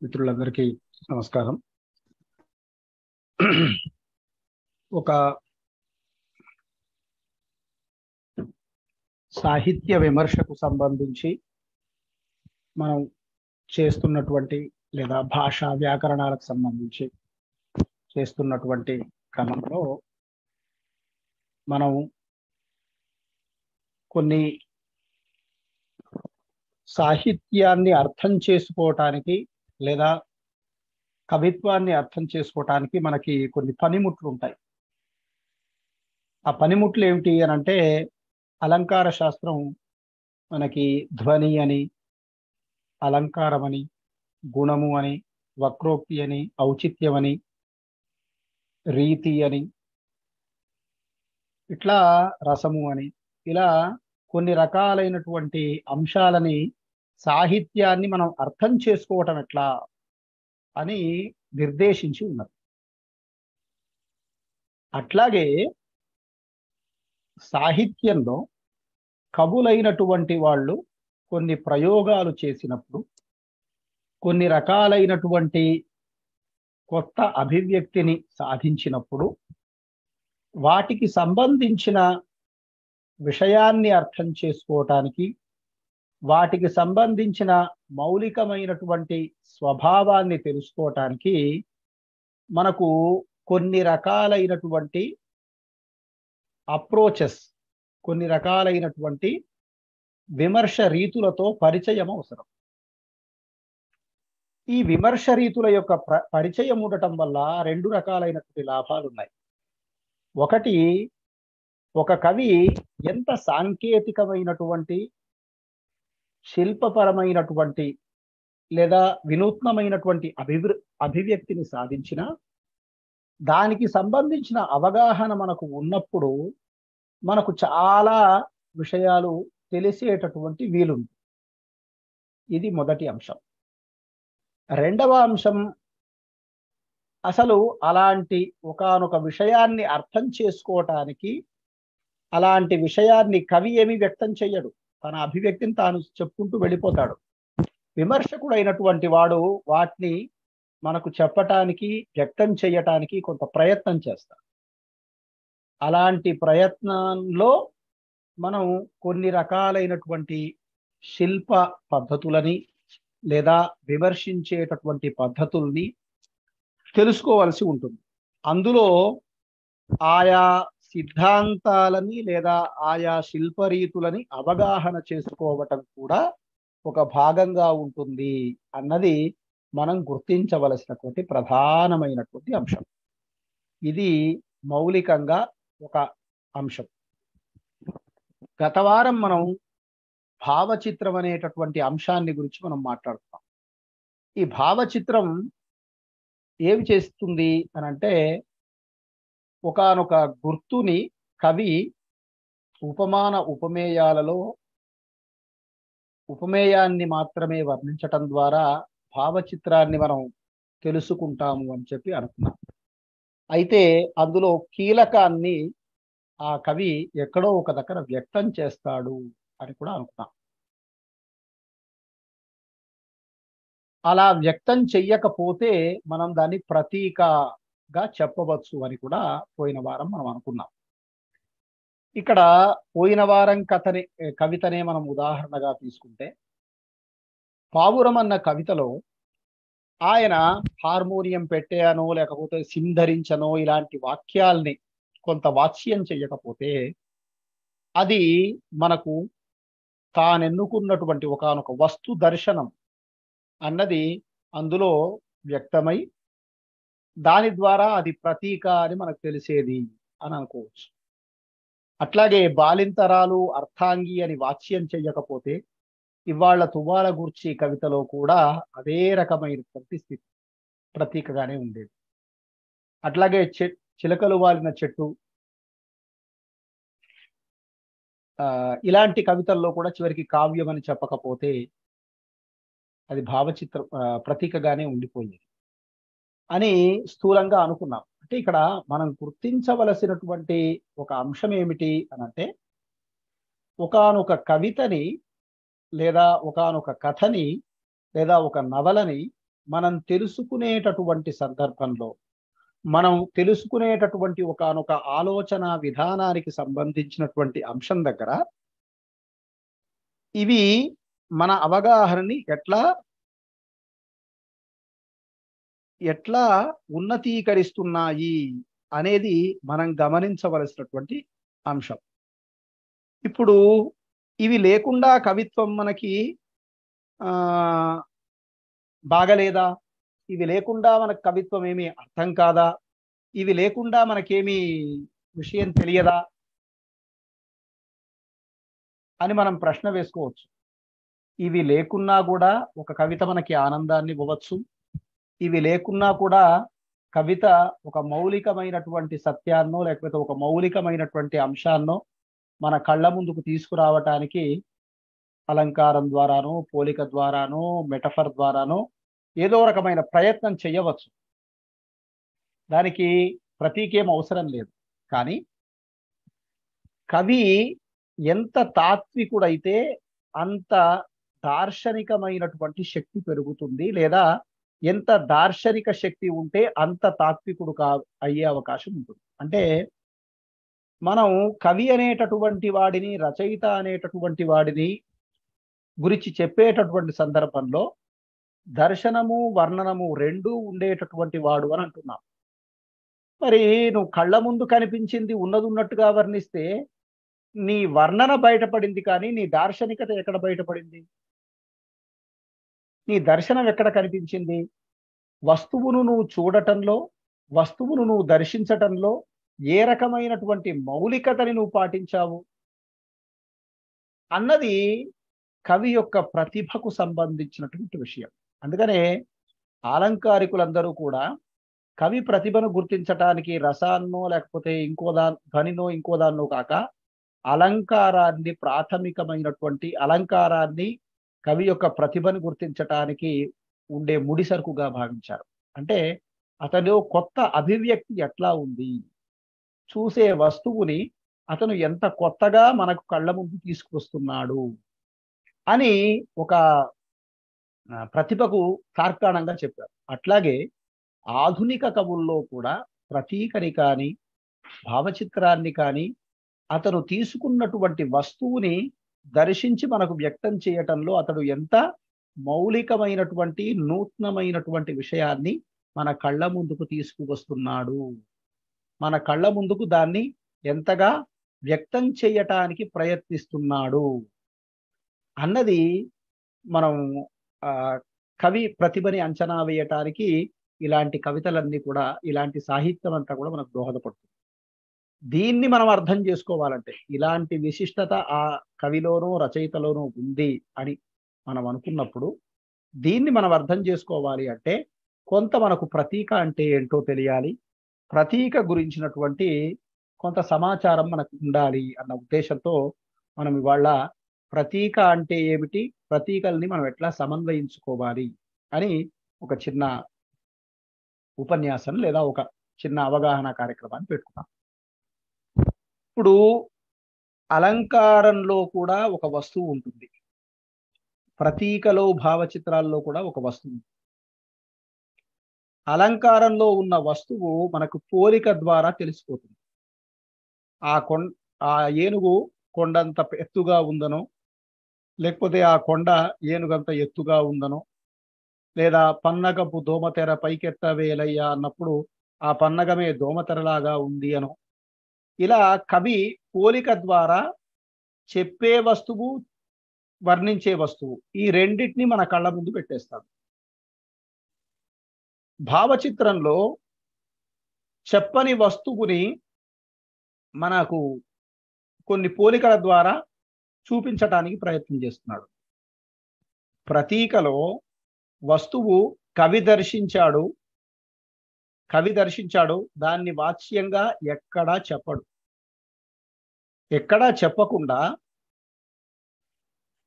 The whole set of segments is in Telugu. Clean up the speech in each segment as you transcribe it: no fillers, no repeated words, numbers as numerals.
మిత్రులందరికీ నమస్కారం. ఒక సాహిత్య విమర్శకు సంబంధించి మనం చేస్తున్నటువంటి లేదా భాషా వ్యాకరణాలకు సంబంధించి చేస్తున్నటువంటి క్రమంలో మనం కొన్ని సాహిత్యాన్ని అర్థం చేసుకోవటానికి లేదా కవిత్వాన్ని అర్థం చేసుకోవటానికి మనకి కొన్ని పనిముట్లు ఉంటాయి. ఆ పనిముట్లు ఏమిటి అని అంటే, అలంకార శాస్త్రం మనకి ధ్వని అని, అలంకారం అని, గుణము అని, వక్రోక్తి అని, ఔచిత్యం అని, రీతి అని, ఇట్లా రసము అని, ఇలా కొన్ని రకాలైనటువంటి అంశాలని సాహిత్యాన్ని మనం అర్థం చేసుకోవటం ఎట్లా అని నిర్దేశించి ఉన్నారు. అట్లాగే సాహిత్యంలో కవులైనటువంటి వాళ్ళు కొన్ని ప్రయోగాలు చేసినప్పుడు, కొన్ని రకాలైనటువంటి కొత్త అభివ్యక్తిని సాధించినప్పుడు, వాటికి సంబంధించిన విషయాన్ని అర్థం చేసుకోవటానికి, వాటికి సంబంధించిన మౌలికమైనటువంటి స్వభావాన్ని తెలుసుకోవటానికి మనకు కొన్ని రకాలైనటువంటి అప్రోచెస్, కొన్ని రకాలైనటువంటి విమర్శ రీతులతో పరిచయం అవసరం. ఈ విమర్శ రీతుల యొక్క పరిచయం ఉండటం వల్ల రెండు రకాలైనటువంటి లాభాలు ఉన్నాయి. ఒకటి, ఒక కవి ఎంత సాంకేతికమైనటువంటి, శిల్పపరమైనటువంటి లేదా వినూత్నమైనటువంటి అభివ్యక్తిని సాధించినా, దానికి సంబంధించిన అవగాహన మనకు ఉన్నప్పుడు మనకు చాలా విషయాలు తెలిసేటటువంటి వీలుంది. ఇది మొదటి అంశం. రెండవ అంశం, అసలు అలాంటి ఒకానొక విషయాన్ని అర్థం చేసుకోవటానికి, అలాంటి విషయాన్ని కవి ఏమీ వ్యక్తం చెయ్యడు, తన అభివ్యక్తిని తాను చెప్పుకుంటూ వెళ్ళిపోతాడు. విమర్శకుడు అయినటువంటి వాడు వాటిని మనకు చెప్పటానికి, వ్యక్తం చేయటానికి కొంత ప్రయత్నం చేస్తాడు. అలాంటి ప్రయత్నంలో మనం కొన్ని రకాలైనటువంటి శిల్ప పద్ధతులని లేదా విమర్శించేటటువంటి పద్ధతుల్ని తెలుసుకోవాల్సి ఉంటుంది. అందులో ఆయా సిద్ధాంతాలని లేదా ఆయా శిల్పరీతులని అవగాహన చేసుకోవటం కూడా ఒక భాగంగా ఉంటుంది అన్నది మనం గుర్తించవలసినటువంటి ప్రధానమైనటువంటి అంశం. ఇది మౌలికంగా ఒక అంశం. గత వారం మనం భావచిత్రం అనేటటువంటి అంశాన్ని గురించి మనం మాట్లాడుతున్నాం. ఈ భావచిత్రం ఏమి చేస్తుంది అని అంటే, ఒకానొక గుర్తుని కవి ఉపమాన ఉపమేయాలలో ఉపమేయాన్ని మాత్రమే వర్ణించటం ద్వారా భావచిత్రాన్ని మనం తెలుసుకుంటాము అని చెప్పి అనుకున్నాం. అయితే అందులో కీలకాన్ని ఆ కవి ఎక్కడో ఒక దగ్గర వ్యక్తం చేస్తాడు అని కూడా అనుకున్నాం. అలా వ్యక్తం చెయ్యకపోతే మనం దాన్ని ప్రతీకగా చెప్పవచ్చు అని కూడా పోయిన వారం మనం అనుకున్నాం. ఇక్కడ పోయిన వారం కవితనే మనం ఉదాహరణగా తీసుకుంటే, పావురం అన్న కవితలో ఆయన హార్మోనియం పెట్టానో లేకపోతే సింధరించనో ఇలాంటి వాక్యాల్ని కొంత వాచ్యం చెయ్యకపోతే, అది మనకు తానెన్నుకున్నటువంటి ఒకానొక వస్తు దర్శనం అన్నది అందులో వ్యక్తమై, దాని ద్వారా అది ప్రతీక అని మనకు తెలిసేది అని అనుకోవచ్చు. అట్లాగే బాలింతరాలు అర్థాంగి అని వాచ్యం చెయ్యకపోతే, ఇవాళ తువ్వాల గూర్చి కవితలో కూడా అదే రకమైనటువంటి స్థితి, ప్రతీకగానే ఉండేది. అట్లాగే చిలకలు వాలిన చెట్టు, ఇలాంటి కవితల్లో కూడా చివరికి కావ్యం అని చెప్పకపోతే అది భావచిత్ర ప్రతీకగానే ఉండిపోయేది అని స్థూలంగా అనుకున్నాం. అంటే ఇక్కడ మనం గుర్తించవలసినటువంటి ఒక అంశం ఏమిటి అనంటే, ఒకానొక కవితని లేదా ఒకానొక కథని లేదా ఒక నవలని మనం తెలుసుకునేటటువంటి సందర్భంలో, మనం తెలుసుకునేటటువంటి ఒకానొక ఆలోచన విధానానికి సంబంధించినటువంటి అంశం దగ్గర ఇవి మన అవగాహనని ఎట్లా ఉన్నతీకరిస్తున్నాయి అనేది మనం గమనించవలసినటువంటి అంశం. ఇప్పుడు ఇవి లేకుండా కవిత్వం మనకి బాగలేదా? ఇవి లేకుండా మనకు కవిత్వం ఏమీ అర్థం కాదా? ఇవి లేకుండా మనకేమీ విషయం తెలియదా అని మనం ప్రశ్న వేసుకోవచ్చు. ఇవి లేకున్నా కూడా ఒక కవిత మనకి ఆనందాన్ని ఇవ్వవచ్చు. ఇవి లేకున్నా కూడా కవిత ఒక మౌలికమైనటువంటి సత్యాన్నో లేకపోతే ఒక మౌలికమైనటువంటి అంశాన్నో మన కళ్ళ ముందుకు తీసుకురావటానికి అలంకారం ద్వారానో, పోలిక ద్వారానో, మెటఫర్ ద్వారానో ఏదో రకమైన ప్రయత్నం చేయవచ్చు. దానికి ప్రతీకేం అవసరం లేదు. కానీ కవి ఎంత తాత్వికుడైతే అంత దార్శనికమైనటువంటి శక్తి పెరుగుతుంది, లేదా ఎంత దార్శనిక శక్తి ఉంటే అంత తాత్వికుడు అయ్యే అవకాశం ఉంటుంది. అంటే మనం కవి అనేటటువంటి వాడిని, రచయిత అనేటటువంటి వాడిని గురించి చెప్పేటటువంటి సందర్భంలో దర్శనము, వర్ణనము రెండూ ఉండేటటువంటి వాడు అని అంటున్నాం. మరి నువ్వు కళ్ళ ముందు కనిపించింది ఉన్నది ఉన్నట్టుగా వర్ణిస్తే నీ వర్ణన బయటపడింది, కానీ నీ దార్శనికత ఎక్కడ బయటపడింది? నీ దర్శనం ఎక్కడ కనిపించింది? వస్తువును నువ్వు చూడటంలో, వస్తువును నువ్వు దర్శించటంలో ఏ రకమైనటువంటి మౌలికతని నువ్వు పాటించావు అన్నది కవి యొక్క ప్రతిభకు సంబంధించినటువంటి విషయం. అందుకనే అలంకారికులందరూ కూడా కవి ప్రతిభను గుర్తించటానికి రసాన్నో లేకపోతే ధ్వనినో ఇంకో దాన్నో కాక అలంకారాన్ని, ప్రాథమికమైనటువంటి అలంకారాన్ని కవి యొక్క ప్రతిభను గుర్తించటానికి ఉండే ముడిసరుకుగా భావించారు. అంటే అతను కొత్త అభివ్యక్తి ఎట్లా ఉంది, చూసే వస్తువుని అతను ఎంత కొత్తగా మనకు కళ్ళ ముందు తీసుకొస్తున్నాడు అని ఒక ప్రతిభకు తార్కాణంగా చెప్పారు. అట్లాగే ఆధునిక కవుల్లో కూడా ప్రతీకని కానీ, భావచిత్రాన్ని కానీ అతను తీసుకున్నటువంటి వస్తువుని దర్శించి మనకు వ్యక్తం చేయటంలో అతడు ఎంత మౌలికమైనటువంటి, నూతనమైనటువంటి విషయాన్ని మన కళ్ళ ముందుకు తీసుకువస్తున్నాడు, మన కళ్ళ ముందుకు దాన్ని ఎంతగా వ్యక్తం చేయటానికి ప్రయత్నిస్తున్నాడు అన్నది మనం కవి ప్రతిభని అంచనా వేయటానికి ఇలాంటి కవితలన్నీ కూడా, ఇలాంటి సాహిత్యం అంతా కూడా మనకు దోహదపడుతుంది. దీన్ని మనం అర్థం చేసుకోవాలంటే, ఇలాంటి విశిష్టత ఆ కవిలోనూ రచయితలోనూ ఉంది అని మనం అనుకున్నప్పుడు, దీన్ని మనం అర్థం చేసుకోవాలి అంటే కొంత మనకు ప్రతీక అంటే ఏంటో తెలియాలి, ప్రతీక గురించినటువంటి కొంత సమాచారం మనకు ఉండాలి అన్న ఉద్దేశంతో మనం ఇవాళ ప్రతీక అంటే ఏమిటి, ప్రతీకల్ని మనం ఎట్లా సమన్వయించుకోవాలి అని ఒక చిన్న ఉపన్యాసం లేదా ఒక చిన్న అవగాహన కార్యక్రమాన్ని పెట్టుకున్నాం. ఇప్పుడు అలంకారంలో కూడా ఒక వస్తువు ఉంటుంది, ప్రతీకలో, భావచిత్రాల్లో కూడా ఒక వస్తువు. అలంకారంలో ఉన్న వస్తువు మనకు పోలిక ద్వారా తెలిసిపోతుంది. ఆ ఏనుగు కొండంత ఎత్తుగా ఉందనో, లేకపోతే ఆ కొండ ఏనుగంత ఎత్తుగా ఉందనో, లేదా పన్నగపు దోమతెర పైకెత్త వేలయ్యా అన్నప్పుడు ఆ పన్నగమే దోమతెరలాగా ఉంది అనో, ఇలా కవి పోలిక ద్వారా చెప్పే వస్తువు, వర్ణించే వస్తువు, ఈ రెండింటిని మన కళ్ళ ముందు పెట్టేస్తాడు. భావచిత్రంలో చెప్పని వస్తువుని మనకు కొన్ని పోలికల ద్వారా చూపించటానికి ప్రయత్నం చేస్తున్నాడు. ప్రతీకలో వస్తువు కవి దర్శించాడు, దాన్ని వాచ్యంగా ఎక్కడా చెప్పకుండా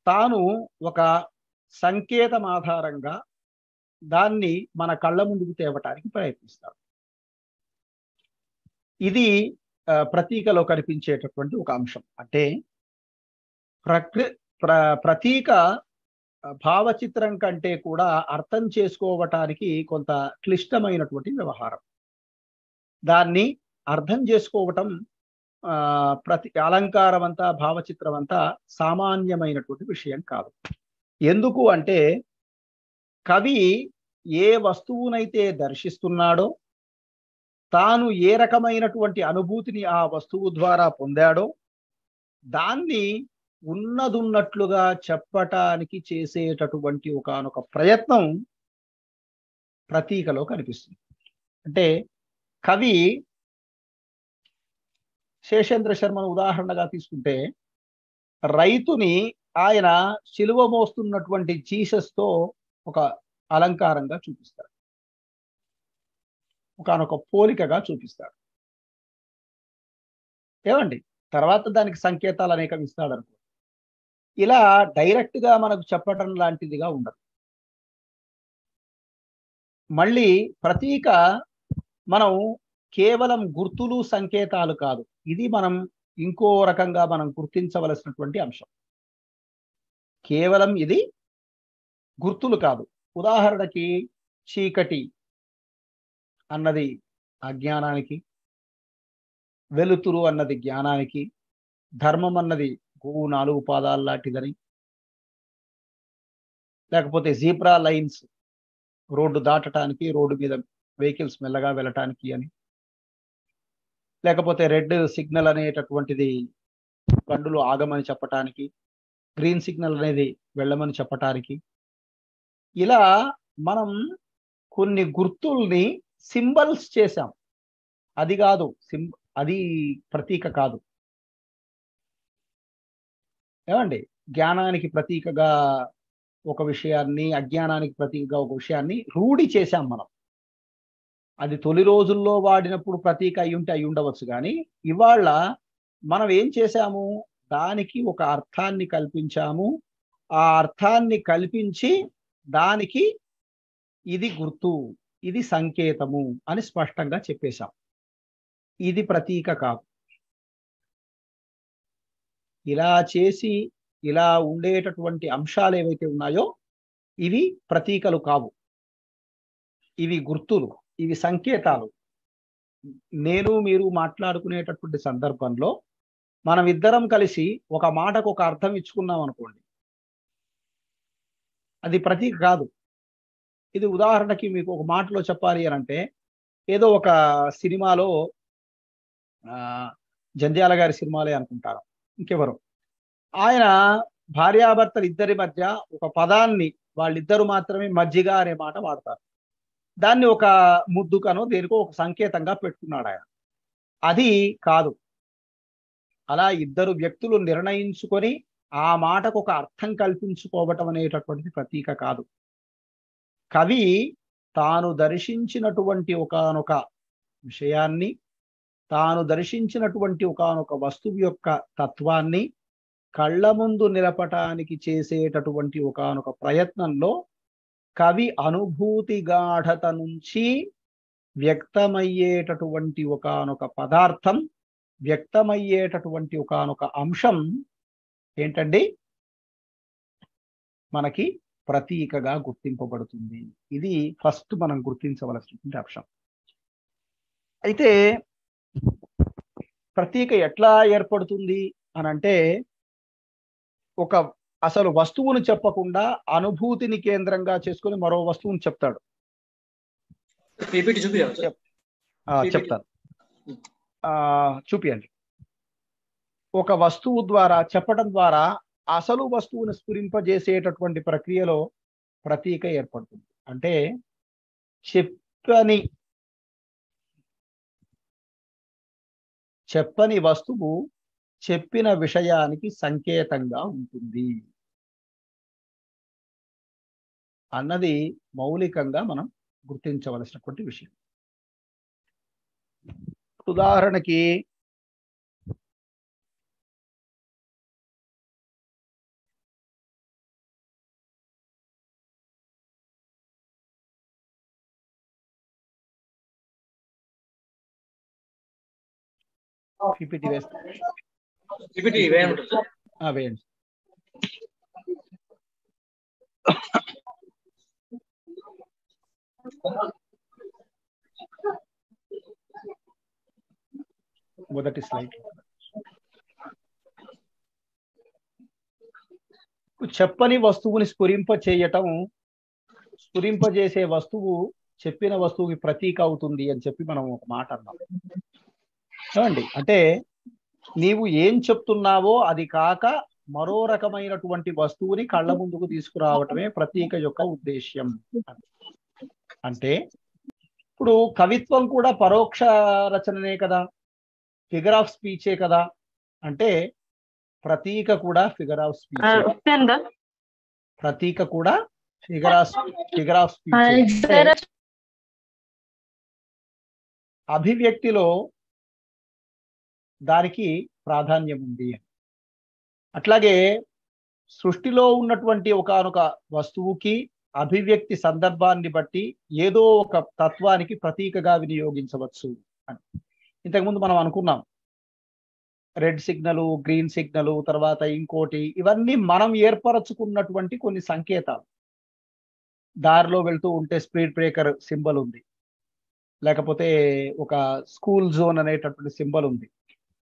తాను ఒక సంకేతం ఆధారంగా దాన్ని మన కళ్ళ ముందుకు తేవటానికి ప్రయత్నిస్తాడు. ఇది ప్రతీకలో కనిపించేటటువంటి ఒక అంశం. అంటే ప్రతీక భావచిత్రం కంటే కూడా అర్థం చేసుకోవటానికి కొంత క్లిష్టమైనటువంటి వ్యవహారం. దాన్ని అర్థం చేసుకోవటం ప్రతి అలంకారం అంతా భావచిత్రం అంతా సామాన్యమైనటువంటి విషయం కాదు. ఎందుకు అంటే కవి ఏ వస్తువునైతే దర్శిస్తున్నాడో, తాను ఏ రకమైనటువంటి అనుభూతిని ఆ వస్తువు ద్వారా పొందాడో దాన్ని ఉన్నదున్నట్లుగా చెప్పటానికి చేసేటటువంటి ఒకానొక ప్రయత్నం ప్రతీకలో కనిపిస్తుంది. అంటే కవి శేషేంద్ర శర్మను ఉదాహరణగా తీసుకుంటే రైతుని ఆయన శిలువ మోస్తున్నటువంటి జీసస్తో ఒక అలంకారంగా చూపిస్తారు, ఒకానొక పోలికగా చూపిస్తాడు. ఏమండి, తర్వాత దానికి సంకేతాలు అనేకం ఇస్తాడు అనుకో. ఇలా డైరెక్ట్ గా మనకు చెప్పడం లాంటిదిగా ఉండదు. మళ్ళీ ప్రతీక మనం కేవలం గుర్తులు సంకేతాలు కాదు, ఇది మనం ఇంకో రకంగా మనం గుర్తించవలసినటువంటి అంశం. కేవలం ఇది గుర్తులు కాదు. ఉదాహరణకి చీకటి అన్నది అజ్ఞానానికి, వెలుతురు అన్నది జ్ఞానానికి, ధర్మం అన్నది గోవు 4 పాదాలు లాంటిదని, లేకపోతే జీబ్రా లైన్స్ రోడ్డు దాటడానికి, రోడ్డు మీద వెహికల్స్ మెల్లగా వెళ్ళటానికి అని, లేకపోతే రెడ్ సిగ్నల్ అనేటటువంటిది బండులు ఆగమని చెప్పటానికి, గ్రీన్ సిగ్నల్ అనేది వెళ్ళమని చెప్పటానికి. ఇలా మనం కొన్ని గుర్తుల్ని సింబల్స్ చేశాం. అది కాదు అది ప్రతీక కాదు. ఏమండి, జ్ఞానానికి ప్రతీకగా ఒక విషయాన్ని, అజ్ఞానానికి ప్రతీకగా ఒక విషయాన్ని రూఢి చేశాం మనం. అది తొలి రోజుల్లో వాడినప్పుడు ప్రతీక అయి ఉండవచ్చు, కానీ ఇవాళ మనం ఏం చేశాము, దానికి ఒక అర్థాన్ని కల్పించాము. ఆ అర్థాన్ని కల్పించి దానికి ఇది గుర్తు, ఇది సంకేతము అని స్పష్టంగా చెప్పేశాం. ఇది ప్రతీక కాదు. ఇలా చేసి ఇలా ఉండేటటువంటి అంశాలు ఏవైతే ఉన్నాయో ఇవి ప్రతీకలు కావు, ఇవి గుర్తులు, ఇవి సంకేతాలు. నేను మీరు మాట్లాడుకునేటటువంటి సందర్భంలో మనం ఇద్దరం కలిసి ఒక మాటకు ఒక అర్థం ఇచ్చుకున్నాం అనుకోండి, అది ప్రతీక కాదు. ఇది ఉదాహరణకి మీకు ఒక మాటలో చెప్పాలి అని అంటే, ఏదో ఒక సినిమాలో జంధ్యాల గారి సినిమాలే అనుకుంటారు, ఇంకెవరు, ఆయన భార్యాభర్తలు ఇద్దరి మధ్య ఒక పదాన్ని వాళ్ళిద్దరు మాత్రమే మజ్జిగ అనే మాట వాడతారు. దాన్ని ఒక ముద్దుకనో దేనికో ఒక సంకేతంగా పెట్టుకున్నాడు ఆయన. అది కాదు. అలా ఇద్దరు వ్యక్తులు నిర్ణయించుకొని ఆ మాటకు ఒక అర్థం కల్పించుకోవటం అనేటటువంటిది ప్రతీక కాదు. కవి తాను దర్శించినటువంటి ఒకానొక విషయాన్ని, తాను దర్శించినటువంటి ఒకానొక వస్తువు యొక్క తత్వాన్ని కళ్ళ ముందు నిలపటానికి చేసేటటువంటి ఒకానొక ప్రయత్నంలో కవి అనుభూతి గాఢత నుంచి వ్యక్తమయ్యేటటువంటి ఒకానొక పదార్థం, వ్యక్తమయ్యేటటువంటి ఒకానొక అంశం ఏంటండి, మనకి ప్రతీకగా గుర్తింపబడుతుంది. ఇది ఫస్ట్ మనం గుర్తించవలసినటువంటి అంశం. అయితే ప్రతీక ఎట్లా ఏర్పడుతుంది అని అంటే, ఒక అసలు వస్తువును చెప్పకుండా అనుభూతిని కేంద్రంగా చేసుకుని మరో వస్తువుని చెప్తాడు. చెప్తాను, చూపియండి. ఒక వస్తువు ద్వారా చెప్పడం ద్వారా అసలు వస్తువును స్ఫురింపజేసేటటువంటి ప్రక్రియలో ప్రతీక ఏర్పడుతుంది. అంటే చెప్పని వస్తువు చెప్పిన విషయానికి సంకేతంగా ఉంటుంది అన్నది మౌలికంగా మనం గుర్తించవలసినటువంటి విషయం. ఉదాహరణకి PPT వేయండి. మొదటి స్లైడ్. చెప్పని వస్తువుని స్ఫురింపజేసే వస్తువు చెప్పిన వస్తువుకి ప్రతీక అవుతుంది అని చెప్పి మనం ఒక మాట అన్నాం. ఏమండి, అంటే నీవు ఏం చెప్తున్నావో అది కాక మరో రకమైనటువంటి వస్తువుని కళ్ళ ముందుకు తీసుకురావటమే ప్రతీక యొక్క ఉద్దేశ్యం. అంటే ఇప్పుడు కవిత్వం కూడా పరోక్ష రచననే కదా, ఫిగర్ ఆఫ్ స్పీచే కదా. అంటే ప్రతీక కూడా ఫిగర్ ఆఫ్ స్పీచ్, ప్రతీక కూడా ఫిగర్ ఆఫ్ స్పీచ్. అభివ్యక్తిలో దానికి ప్రాధాన్యం ఉంది. అట్లాగే సృష్టిలో ఉన్నటువంటి ఒకానొక వస్తువుకి అభివ్యక్తి సందర్భాన్ని బట్టి ఏదో ఒక తత్వానికి ప్రతీకగా వినియోగించవచ్చు అని ఇంతకుముందు మనం అనుకున్నాం. రెడ్ సిగ్నల్, గ్రీన్ సిగ్నల్, తర్వాత ఇంకోటి, ఇవన్నీ మనం ఏర్పరచుకున్నటువంటి కొన్ని సంకేతాలు. దారిలో వెళ్తూ ఉంటే స్పీడ్ బ్రేకర్ సింబల్ ఉంది, లేకపోతే ఒక స్కూల్ జోన్ అనేటటువంటి సింబల్ ఉంది.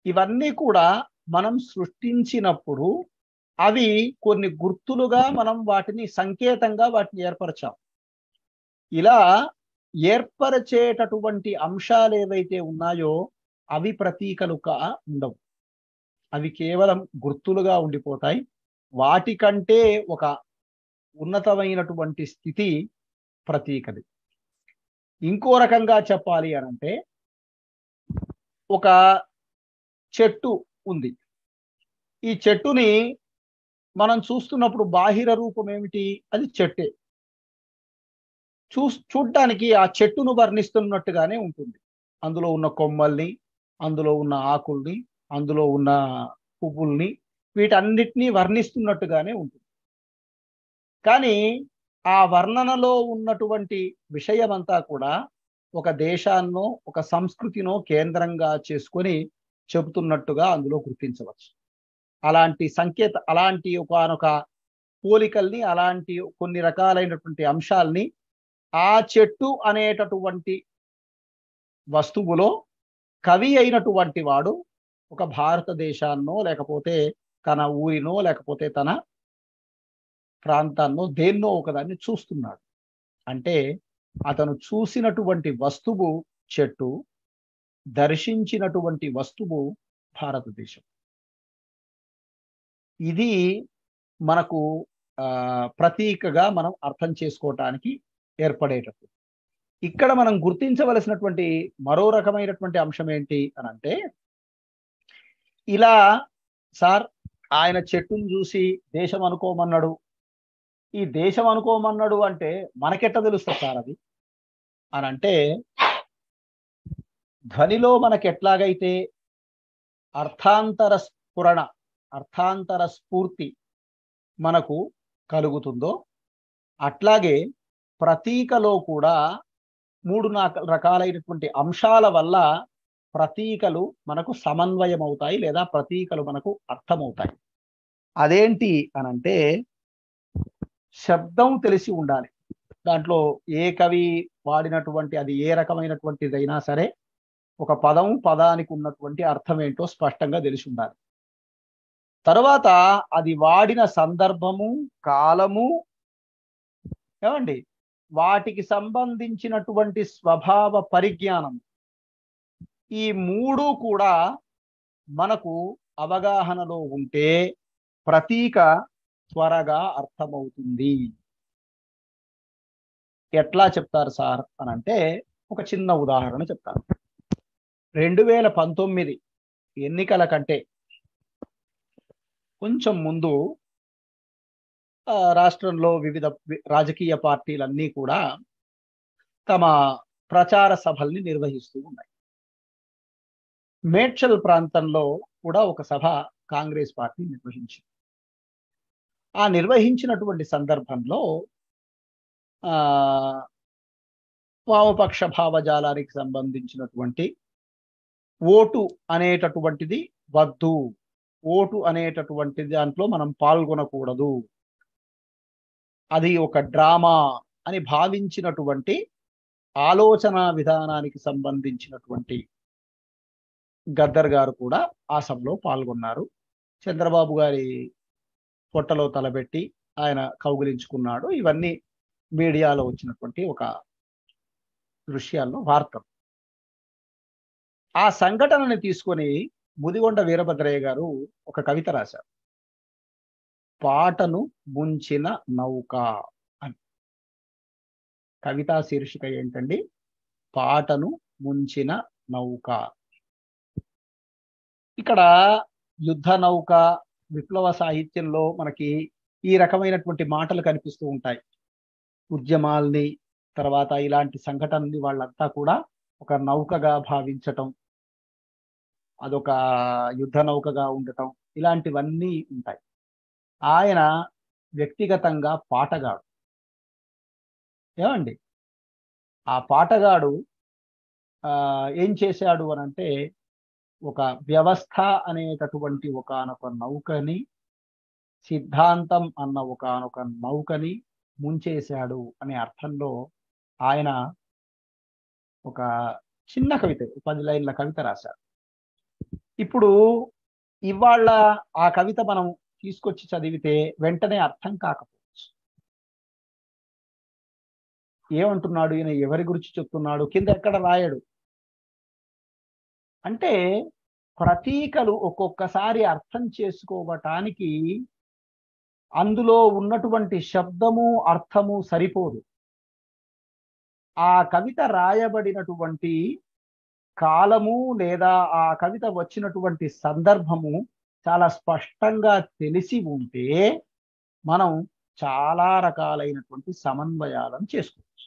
ఇవన్నీ కూడా మనం సృష్టించినప్పుడు అవి కొన్ని గుర్తులుగా మనం వాటిని సంకేతంగా వాటిని ఏర్పరచాం. ఇలా ఏర్పరచేటటువంటి అంశాలు ఏవైతే ఉన్నాయో అవి ప్రతీకలుగా ఉండవు, అవి కేవలం గుర్తులుగా ఉండిపోతాయి. వాటికంటే ఒక ఉన్నతమైనటువంటి స్థితి ప్రతీకది. ఇంకో రకంగా చెప్పాలి అనంటే, ఒక చెట్టు ఉంది. ఈ చెట్టుని మనం చూస్తున్నప్పుడు బాహిర రూపం ఏమిటి? అది చెట్టే. చూడ్డానికి ఆ చెట్టును వర్ణిస్తున్నట్టుగానే ఉంటుంది. అందులో ఉన్న కొమ్మల్ని, అందులో ఉన్న ఆకుల్ని, అందులో ఉన్న పువ్వుల్ని, వీటన్నిటినీ వర్ణిస్తున్నట్టుగానే ఉంటుంది. కానీ ఆ వర్ణనలో ఉన్నటువంటి విషయమంతా కూడా ఒక దేశాన్నో ఒక సంస్కృతినో కేంద్రంగా చేసుకొని చెబుతున్నట్టుగా అందులో గుర్తించవచ్చు. అలాంటి ఒకనొక పోలికల్ని, అలాంటి కొన్ని రకాలైనటువంటి అంశాల్ని ఆ చెట్టు అనేటటువంటి వస్తువులో కవి అయినటువంటి వాడు ఒక భారతదేశాన్నో లేకపోతే తన ఊరినో లేకపోతే తన ప్రాంతాన్నో దేన్నో ఒకదాన్ని చూస్తున్నాడు. అంటే అతను చూసినటువంటి వస్తువు చెట్టు, దర్శించినటువంటి వస్తువు భారతదేశం. ఇది మనకు ప్రతీకగా మనం అర్థం చేసుకోవటానికి ఏర్పడేటట్టు. ఇక్కడ మనం గుర్తించవలసినటువంటి మరో రకమైనటువంటి అంశం ఏంటి అని అంటే, ఇలా సార్ ఆయన చెట్టును చూసి దేశం అనుకోమన్నాడు, ఈ దేశం అనుకోమన్నాడు అంటే మనకెట్ట తెలుస్తుంది సార్ అది అని అంటే, ధ్వనిలో మనకి ఎట్లాగైతే అర్థాంతర స్ఫూర్తి మనకు కలుగుతుందో, అట్లాగే ప్రతీకలో కూడా 3 రకాలైనటువంటి అంశాల వల్ల ప్రతీకలు మనకు సమన్వయం అవుతాయి, లేదా ప్రతీకలు మనకు అర్థమవుతాయి. అదేంటి అనంటే, శబ్దం తెలిసి ఉండాలి. దాంట్లో ఏ కవి వాడినటువంటి అది ఏ రకమైనటువంటిదైనా సరే ఒక పదానికి ఉన్నటువంటి అర్థం ఏంటో స్పష్టంగా తెలిసి ఉండాలి. తర్వాత అది వాడిన సందర్భము, కాలము, ఏమండి, వాటికి సంబంధించినటువంటి స్వభావ పరిజ్ఞానం, ఈ 3 కూడా మనకు అవగాహనలో ఉంటే ప్రతీక త్వరగా అర్థమవుతుంది. ఎట్లా చెప్తారు సార్ అని అంటే, ఒక చిన్న ఉదాహరణ చెప్తాను. 2019 ఎన్నికల కంటే కొంచెం ముందు రాష్ట్రంలో వివిధ రాజకీయ పార్టీలన్నీ కూడా తమ ప్రచార సభల్ని నిర్వహిస్తూ ఉన్నాయి. మేడ్చల్ ప్రాంతంలో కూడా ఒక సభ కాంగ్రెస్ పార్టీ నిర్వహించింది. ఆ నిర్వహించినటువంటి సందర్భంలో వామపక్ష భావజాలానికి సంబంధించినటువంటి ఓటు అనేటటువంటిది వద్దు, ఓటు అనేటటువంటి దాంట్లో మనం పాల్గొనకూడదు అది ఒక డ్రామా అని భావించినటువంటి ఆలోచన విధానానికి సంబంధించినటువంటి గద్దర్ గారు కూడా ఆ సభలో పాల్గొన్నారు. చంద్రబాబు గారి పొట్టలో తలబెట్టి ఆయన కౌగిలించుకున్నాడు. ఇవన్నీ మీడియాలో వచ్చినటువంటి ఒక దృశ్యాల్లో వార్తలు. ఆ సంఘటనని తీసుకొని ముదిగొండ వీరభద్రయ్య గారు ఒక కవిత రాశారు. పాటను ముంచిన నౌక అని. కవితా శీర్షిక ఏంటండి? పాటను ముంచిన నౌక. ఇక్కడ యుద్ధ నౌక, విప్లవ సాహిత్యంలో మనకి ఈ రకమైనటువంటి మాటలు కనిపిస్తూ ఉంటాయి. ఉద్యమాల్ని, తర్వాత ఇలాంటి సంఘటనని వాళ్ళంతా కూడా ఒక నౌకగా భావించటం, అదొక యుద్ధ నౌకగా ఉండటం, ఇలాంటివన్నీ ఉంటాయి. ఆయన వ్యక్తిగతంగా పాటగాడు. ఏమండి? ఆ పాటగాడు ఏం చేశాడు అనంటే, ఒక వ్యవస్థ అనేటటువంటి ఒకానొక నౌకని, సిద్ధాంతం అన్న ఒకానొక నౌకని ముంచేశాడు అనే అర్థంలో ఆయన ఒక చిన్న కవిత, 10 లైన్ల కవిత రాశారు. ఇప్పుడు ఇవాళ ఆ కవిత మనం తీసుకొచ్చి చదివితే వెంటనే అర్థం కాకపోవచ్చు. ఏమంటున్నాడు ఈయన? ఎవరి గురించి చెప్తున్నాడు? కింద ఎక్కడ రాయడు. అంటే ప్రతీకలు ఒక్కొక్కసారి అర్థం చేసుకోవటానికి అందులో ఉన్నటువంటి శబ్దము, అర్థము సరిపోదు. ఆ కవిత రాయబడినటువంటి కాలము లేదా ఆ కవిత వచ్చినటువంటి సందర్భము చాలా స్పష్టంగా తెలిసి ఉంటే మనం చాలా రకాలైనటువంటి సమన్వయాలను చేసుకోవచ్చు.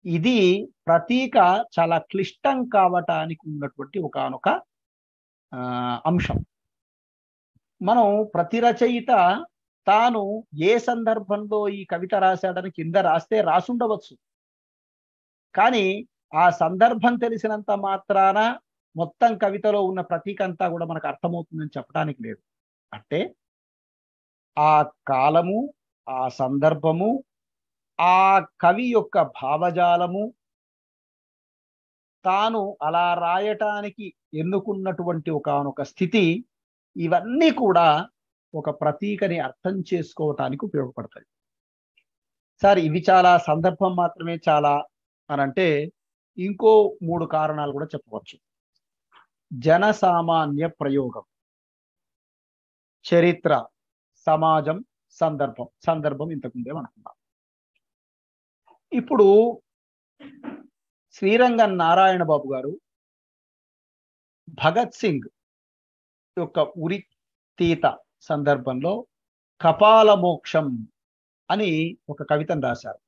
ఇది ప్రతీక చాలా క్లిష్టం కావటానికి ఉన్నటువంటి ఒకానొక అంశం. మనం ప్రతి రచయిత తాను ఏ సందర్భంలో ఈ కవిత రాశాడని కింద రాస్తే రాసుండవచ్చు. కానీ ఆ సందర్భం తెలిసినంత మాత్రాన మొత్తం కవితలో ఉన్న ప్రతీక అంతా కూడా మనకు అర్థమవుతుందని చెప్పడానికి లేదు. అంటే ఆ కాలము, ఆ సందర్భము, ఆ కవి యొక్క భావజాలము, తాను అలా రాయటానికి ఎన్నుకున్నటువంటి ఒకానొక స్థితి, ఇవన్నీ కూడా ఒక ప్రతీకని అర్థం చేసుకోవటానికి ఉపయోగపడతాయి. సార్ ఇవి చాలా సందర్భం మాత్రమే చాలా అనంటే ఇంకో 3 కారణాలు కూడా చెప్పవచ్చు. జనసామాన్య ప్రయోగం, చరిత్ర, సమాజం, సందర్భం. సందర్భం ఇంతకుముందే అనుకున్నాం. ఇప్పుడు శ్రీరంగం నారాయణ బాబు గారు భగత్ సింగ్ యొక్క ఉరి తీత సందర్భంలో కపాల మోక్షం అని ఒక కవితను రాశారు.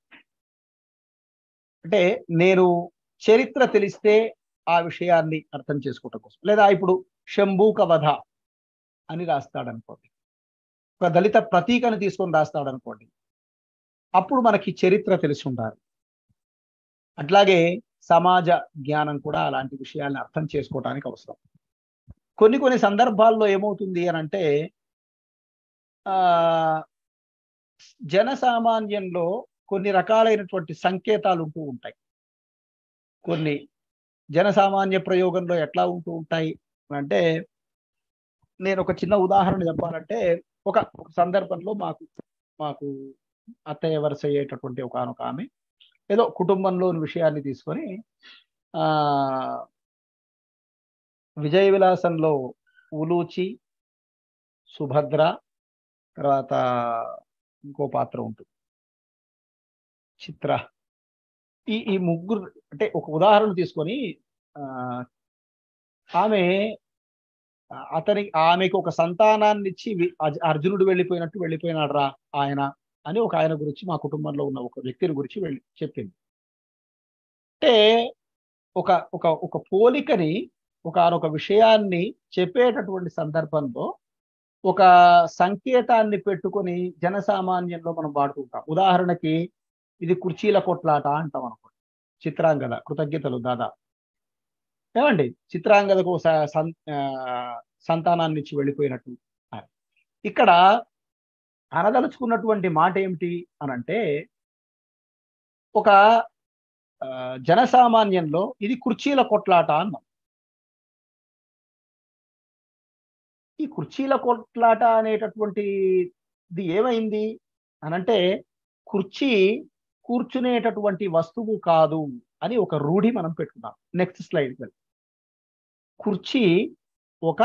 అంటే నేను చరిత్ర తెలిస్తే ఆ విషయాన్ని అర్థం చేసుకోవటం కోసం, లేదా ఇప్పుడు శంభూక వధ అని రాస్తాడనుకోండి, ఒక దళిత ప్రతీకను తీసుకొని రాస్తాడనుకోండి, అప్పుడు మనకి చరిత్ర తెలిసి ఉండాలి. అట్లాగే సమాజ జ్ఞానం కూడా అలాంటి విషయాల్ని అర్థం చేసుకోవటానికి అవసరం. కొన్ని సందర్భాల్లో ఏమవుతుంది అని అంటే జనసామాన్యంలో కొన్ని రకాలైనటువంటి సంకేతాలు ఉంటూ ఉంటాయి. కొన్ని జనసామాన్య ప్రయోగంలో ఎట్లా ఉంటూ ఉంటాయి అంటే, నేను ఒక చిన్న ఉదాహరణ చెప్పాలంటే, ఒక సందర్భంలో మాకు అత్తయ్య వరుస అయ్యేటటువంటి ఒకనొక ఆమె ఏదో కుటుంబంలోని విషయాన్ని తీసుకొని విజయ విలాసంలో ఉలూచి, సుభద్ర, తర్వాత ఇంకో పాత్ర ఉంటుంది చిత్ర, ఈ ముగ్గురు, అంటే ఒక ఉదాహరణ తీసుకొని ఆమెకు ఒక సంతానాన్ని ఇచ్చి అర్జునుడు వెళ్ళిపోయినాడు రా ఆయన అని ఒక ఆయన గురించి, మా కుటుంబంలో ఉన్న ఒక వ్యక్తిని గురించి చెప్పింది. అంటే ఒక పోలికని, ఒక విషయాన్ని చెప్పేటటువంటి సందర్భంలో ఒక సంకేతాన్ని పెట్టుకొని జనసామాన్యంలో మనం వాడుతుంటాం. ఉదాహరణకి ఇది కుర్చీల కొట్లాట అంటాం అనుకోండి. చిత్రాంగద, కృతజ్ఞతలు దాదా. ఏమండి, చిత్రాంగదకు సంతానాన్ని ఇచ్చి వెళ్ళిపోయినట్టు. ఇక్కడ అనదలుచుకున్నటువంటి మాట ఏమిటి అనంటే, ఒక జనసామాన్యంలో ఇది కుర్చీల కొట్లాట అన్నాం. ఈ కుర్చీల కొట్లాట అనేటటువంటిది ఏమైంది అనంటే, కుర్చీ కూర్చునేటటువంటి వస్తువు కాదు అని ఒక రూఢి మనం పెట్టుకున్నాం. నెక్స్ట్ స్లైడ్కి వెళ్దాం. కుర్చీ ఒక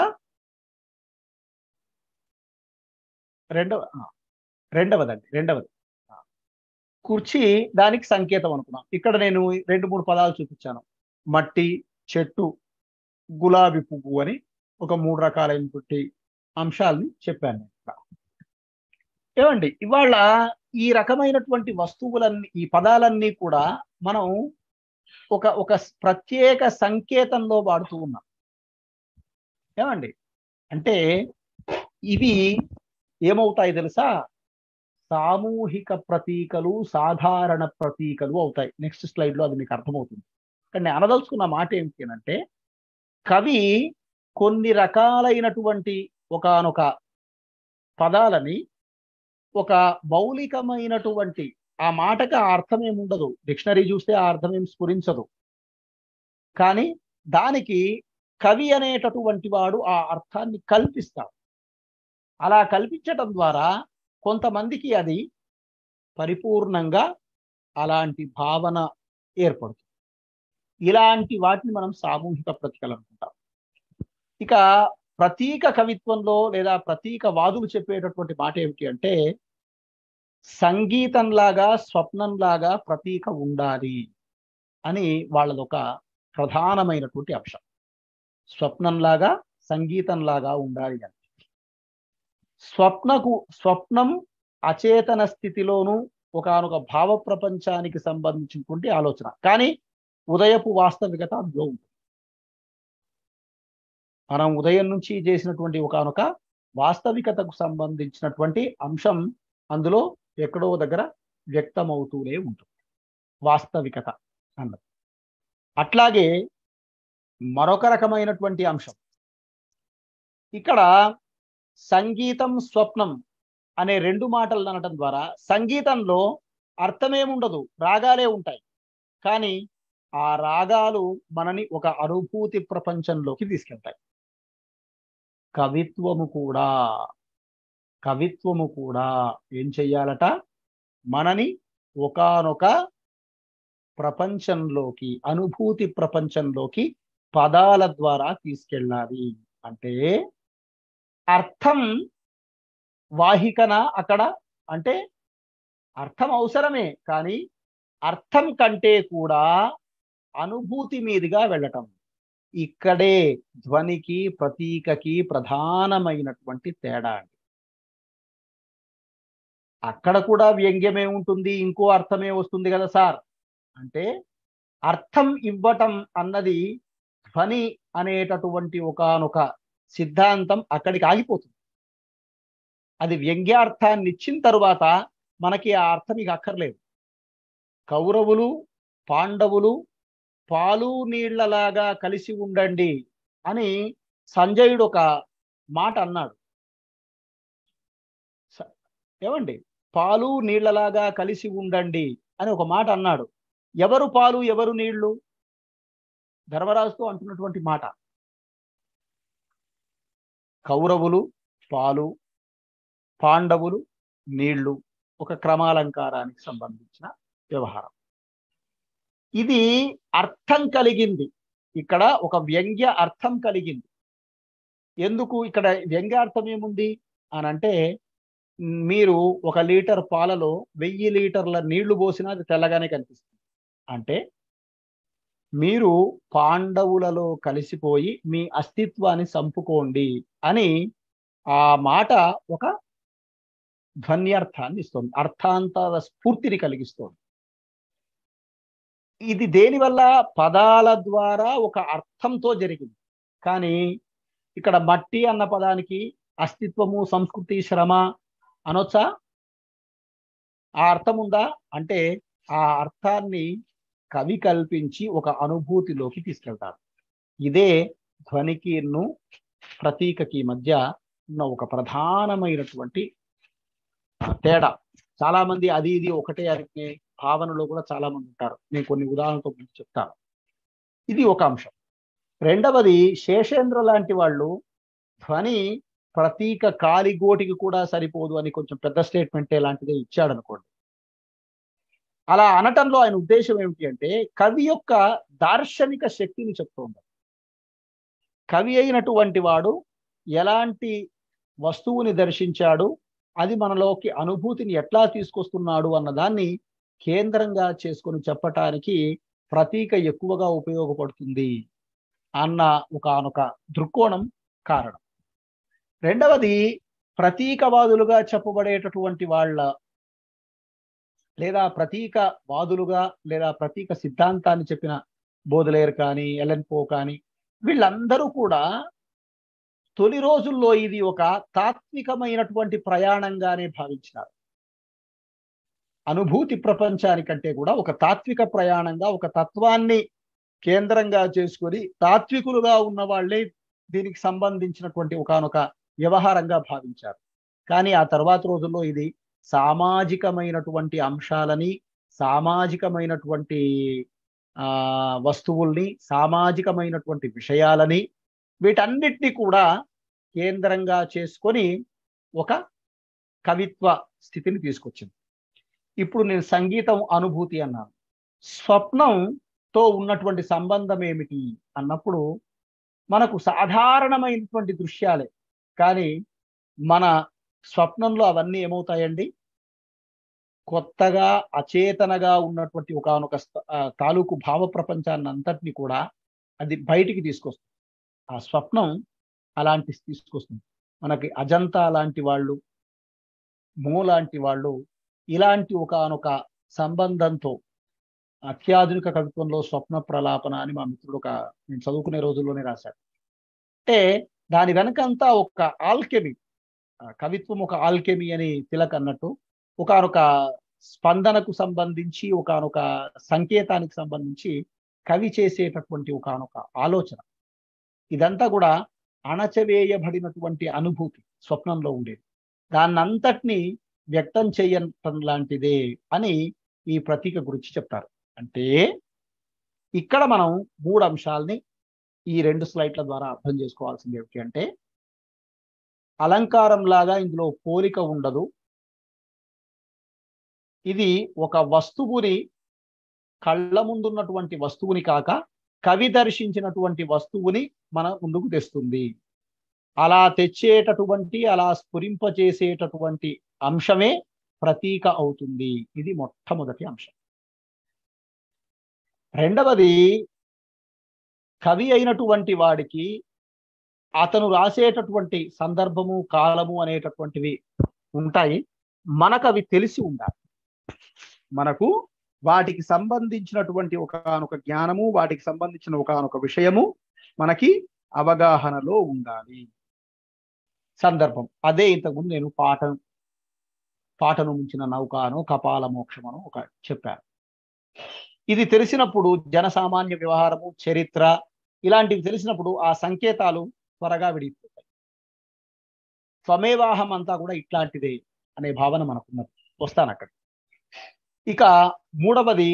రెండవది కుర్చీ దానికి సంకేతం అనుకున్నాం. ఇక్కడ నేను 2-3 పదాలు చూపించాను. మట్టి, చెట్టు, గులాబీ పువ్వు అని ఒక 3 రకాలైనటువంటి అంశాలని చెప్పాను నేను ఇక్కడ. ఏమండి, ఇవాళ ఈ రకమైనటువంటి వస్తువులన్నీ, ఈ పదాలన్నీ కూడా మనం ఒక ఒక ప్రత్యేక సంకేతంలో వాడుతూ ఉన్నాం. ఏమండి, అంటే ఇవి ఏమవుతాయి తెలుసా? సామూహిక ప్రతీకలు, సాధారణ ప్రతీకలు అవుతాయి. నెక్స్ట్ స్లైడ్ లో అది మీకు అర్థమవుతుంది. కానీ నేను అనదలుచుకున్న మాట ఏమిటి అంటే, కవి కొన్ని రకాలైనటువంటి ఒకానొక పదాలని ఒక మౌలికమైనటువంటి, ఆ మాటకి ఆ అర్థం ఏముండదు, డిక్షనరీ చూస్తే ఆ అర్థం ఏం స్ఫురించదు, కానీ దానికి కవి అనేటటువంటి వాడు ఆ అర్థాన్ని కల్పిస్తాడు. అలా కల్పించటం ద్వారా కొంతమందికి అది పరిపూర్ణంగా అలాంటి భావన ఏర్పడుతుంది. ఇలాంటి వాటిని మనం సామూహిక ప్రతీకలు అనుకుంటాం. ఇక ప్రతీక కవిత్వంలో లేదా ప్రతీక వాదులు చెప్పేటటువంటి మాట ఏమిటి అంటే, సంగీతంలాగా, స్వప్నంలాగా ప్రతీక ఉండాలి అని వాళ్ళదొక ప్రధానమైనటువంటి అంశం. స్వప్నంలాగా, సంగీతంలాగా ఉండాలి అని. స్వప్నం అచేతన స్థితిలోనూ ఒకానొక భావ ప్రపంచానికి సంబంధించినటువంటి ఆలోచన, కానీ ఉదయపు వాస్తవికత అందులో ఉంటుంది. మనం ఉదయం నుంచి చేసినటువంటి ఒకానొక వాస్తవికతకు సంబంధించినటువంటి అంశం అందులో ఎక్కడో దగ్గర వ్యక్తమవుతూనే ఉంటుంది, వాస్తవికత అన్నది. అట్లాగే మరొక రకమైనటువంటి అంశం ఇక్కడ, సంగీతం, స్వప్నం అనే 2 మాటలు అనడం ద్వారా సంగీతంలో అర్థమేముండదు, రాగాలే ఉంటాయి, కానీ ఆ రాగాలు మనని ఒక అనుభూతి ప్రపంచంలోకి తీసుకెళ్తాయి. కవిత్వము కూడా ఏం చెయ్యాలట? మనని ఒకానొక ప్రపంచంలోకి, అనుభూతి ప్రపంచంలోకి పదాల ద్వారా తీసుకెళ్ళాలి. అంటే అర్థం వాహికన అక్కడ, అంటే అర్థం అవసరమే, కానీ అర్థం కంటే కూడా అనుభూతి మీదుగా వెళ్ళటం. ఇక్కడే ధ్వనికి, ప్రతీకకి ప్రధానమైనటువంటి తేడా అండి. అక్కడ కూడా వ్యంగ్యమే ఉంటుంది, ఇంకో అర్థమే వస్తుంది కదా సార్ అంటే, అర్థం ఇవ్వటం అన్నది ధ్వని అనేటటువంటి ఒకానొక సిద్ధాంతం అక్కడికి ఆగిపోతుంది. అది వ్యంగ్యార్థాన్ని ఇచ్చిన తరువాత మనకి ఆ అర్థం ఇక అక్కర్లేదు. కౌరవులు, పాండవులు పాలు నీళ్లలాగా కలిసి ఉండండి అని సంజయుడు ఒక మాట అన్నాడు. ఏమండి, పాలు నీళ్లలాగా కలిసి ఉండండి అని ఒక మాట అన్నాడు. ఎవరు పాలు, ఎవరు నీళ్లు? ధర్మరాజుతో అంటున్నటువంటి మాట. కౌరవులు పాలు, పాండవులు నీళ్లు, ఒక క్రమాలంకారానికి సంబంధించిన వ్యవహారం. ఇది అర్థం కలిగింది, ఇక్కడ ఒక వ్యంగ్య అర్థం కలిగింది. ఎందుకు ఇక్కడ వ్యంగ్యార్థం ఏముంది అని అంటే, మీరు 1 లీటర్ పాలలో 1000 లీటర్ల నీళ్లు పోసినా అది తెల్లగానే కనిపిస్తుంది. అంటే మీరు పాండవులలో కలిసిపోయి మీ అస్తిత్వాన్ని సంపుకోండి అని ఆ మాట ఒక ధ్వన్యార్థాన్ని ఇస్తుంది, అర్థాంతర స్ఫూర్తిని కలిగిస్తుంది. ఇది దేనివల్ల? పదాల ద్వారా ఒక అర్థంతో జరిగింది. కానీ ఇక్కడ మట్టి అన్న పదానికి అస్తిత్వము, సంస్కృతి, శ్రమ అనొచ్చా? ఆ అర్థం ఉందా అంటే, ఆ అర్థాన్ని కవి కల్పించి ఒక అనుభూతిలోకి తీసుకెళ్తారు. ఇదే ధ్వనికిను ప్రతీకకి మధ్య ఉన్న ఒక ప్రధానమైనటువంటి తేడా. చాలా మంది అది ఇది ఒకటే అనే భావనలో కూడా చాలా మంది ఉంటారు. నేను కొన్ని ఉదాహరణలతో ముందు చెప్తాను. ఇది ఒక అంశం. రెండవది, శేషేంద్ర లాంటి వాళ్ళు ధ్వని ప్రతీక కాలిగోటికి కూడా సరిపోదు అని కొంచెం పెద్ద స్టేట్మెంట్ లాంటిదే ఇచ్చాడు అనుకోండి. అలా అనటంలో ఆయన ఉద్దేశం ఏమిటి అంటే కవి యొక్క దార్శనిక శక్తిని చెప్తూ ఉంటారు. కవి అయినటువంటి వాడు ఎలాంటి వస్తువుని దర్శించాడు, అది మనలోకి అనుభూతిని ఎట్లా తీసుకొస్తున్నాడు అన్నదాన్ని కేంద్రంగా చేసుకొని చెప్పటానికి ప్రతీక ఎక్కువగా ఉపయోగపడుతుంది అన్న ఒకానొక దృక్కోణం కారణం. రెండవది, ప్రతీకవాదులుగా చెప్పబడేటటువంటి వాళ్ళ లేదా ప్రతీకవాదులుగా లేదా ప్రతీక సిద్ధాంతాన్ని చెప్పిన బోధలేర్ కానీ ఎలెన్ పో కానీ వీళ్ళందరూ కూడా తొలి రోజుల్లో ఇది ఒక తాత్వికమైనటువంటి ప్రయాణంగానే భావించినారు. అనుభూతి ప్రపంచానికంటే కూడా ఒక తాత్విక ప్రయాణంగా, ఒక తత్వాన్ని కేంద్రంగా చేసుకొని తాత్వికులుగా ఉన్న వాళ్ళే దీనికి సంబంధించినటువంటి ఒకానొక వ్యవహారంగా భావించారు. కానీ ఆ తర్వాత రోజుల్లో ఇది సామాజికమైనటువంటి అంశాలని, సామాజికమైనటువంటి వస్తువుల్ని, సామాజికమైనటువంటి విషయాలని, వీటన్నిటినీ కూడా కేంద్రంగా చేసుకొని ఒక కవిత్వ స్థితిని తీసుకొచ్చింది. ఇప్పుడు నేను సంగీతం అనుభూతి అన్నాను. స్వప్నంతో ఉన్నటువంటి సంబంధం ఏమిటి అన్నప్పుడు మనకు సాధారణమైనటువంటి దృశ్యాలే, కానీ మన స్వప్నంలో అవన్నీ ఏమవుతాయండి, కొత్తగా అచేతనగా ఉన్నటువంటి ఒకానొక తాలూకు భావ ప్రపంచాన్ని అంతటిని కూడా అది బయటికి తీసుకొస్తుంది. ఆ స్వప్నం అలాంటి తీసుకొస్తుంది. మనకి అజంతా లాంటి వాళ్ళు, మో లాంటి వాళ్ళు ఇలాంటి ఒకానొక సంబంధంతో అత్యాధునిక కవిత్వంలో స్వప్న ప్రలాపన అని మా మిత్రుడు నేను చదువుకునే రోజుల్లోనే రాశాడు. అంటే దాని వెనకంతా ఒక ఆల్కెమీ, కవిత్వం ఒక ఆల్కెమీ అని తిలక్ అన్నట్టు ఒకానొక స్పందనకు సంబంధించి, ఒకానొక సంకేతానికి సంబంధించి కవి చేసేటటువంటి ఒకానొక ఆలోచన, ఇదంతా కూడా అణచవేయబడినటువంటి అనుభూతి స్వప్నంలో ఉండేది. దాన్నంతటినీ వ్యక్తం చేయటం లాంటిదే అని ఈ ప్రతీక గురించి చెప్తారు. అంటే ఇక్కడ మనం 3 అంశాలని ఈ 2 స్లైడ్ల ద్వారా అర్థం చేసుకోవాల్సింది ఏమిటి అంటే, అలంకారం లాగా ఇందులో పోలిక ఉండదు. ఇది ఒక వస్తువుని, కళ్ళ ముందున్నటువంటి వస్తువుని కాక కవి దర్శించినటువంటి వస్తువుని మన ముందుకు తెస్తుంది. అలా తెచ్చేటటువంటి, అలా స్ఫురింపచేసేటటువంటి అంశమే ప్రతీక అవుతుంది. ఇది మొట్టమొదటి అంశం. రెండవది, కవి అయినటువంటి వాడికి అతను రాసేటటువంటి సందర్భము, కాలము అనేటటువంటివి ఉంటాయి. మనకు అవి తెలిసి ఉండాలి. మనకు వాటికి సంబంధించినటువంటి ఒకానొక జ్ఞానము, వాటికి సంబంధించిన ఒకానొక విషయము మనకి అవగాహనలో ఉండాలి. సందర్భం అదే ఇంతకుముందు నేను పాటను ముంచిన నౌకాను, కపాల మోక్షమను ఒక చెప్పాను. ఇది తెలిసినప్పుడు జనసామాన్య వ్యవహారము, చరిత్ర ఇలాంటివి తెలిసినప్పుడు ఆ సంకేతాలు త్వరగా విడిపోతాయి. త్వమేవాహం అంతా కూడా ఇట్లాంటిదే అనే భావన మనకున్నది. వస్తాను అక్కడ. ఇక మూడవది,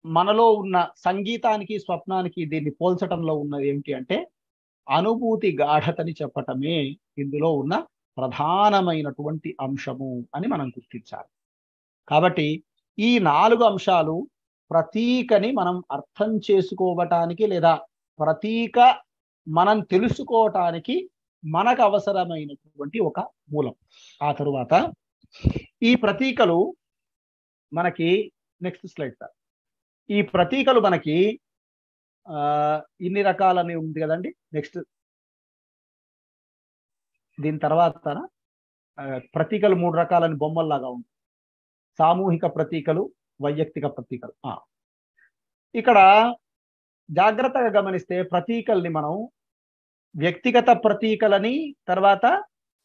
మనలో ఉన్న సంగీతానికి, స్వప్నానికి దీన్ని పోల్చటంలో ఉన్నది ఏమిటి అంటే అనుభూతి గాఢతని చెప్పటమే ఇందులో ఉన్న ప్రధానమైనటువంటి అంశము అని మనం గుర్తించాలి. కాబట్టి ఈ 4 అంశాలు ప్రతీకని మనం అర్థం చేసుకోవటానికి లేదా ప్రతీక మనం తెలుసుకోవటానికి మనకు అవసరమైనటువంటి ఒక మూలం. ఆ తరువాత ఈ ప్రతీకలు మనకి, నెక్స్ట్ స్లైడ్ సార్, ఈ ప్రతీకలు మనకి ఇన్ని రకాలని ఉంది కదండి. నెక్స్ట్ దీని తర్వాత ప్రతీకలు 3 రకాలని బొమ్మల్లాగా ఉంది. సామూహిక ప్రతీకలు, వైయక్తిక ప్రతీకలు. ఇక్కడ జాగ్రత్తగా గమనిస్తే ప్రతీకల్ని మనం వ్యక్తిగత ప్రతీకలని, తర్వాత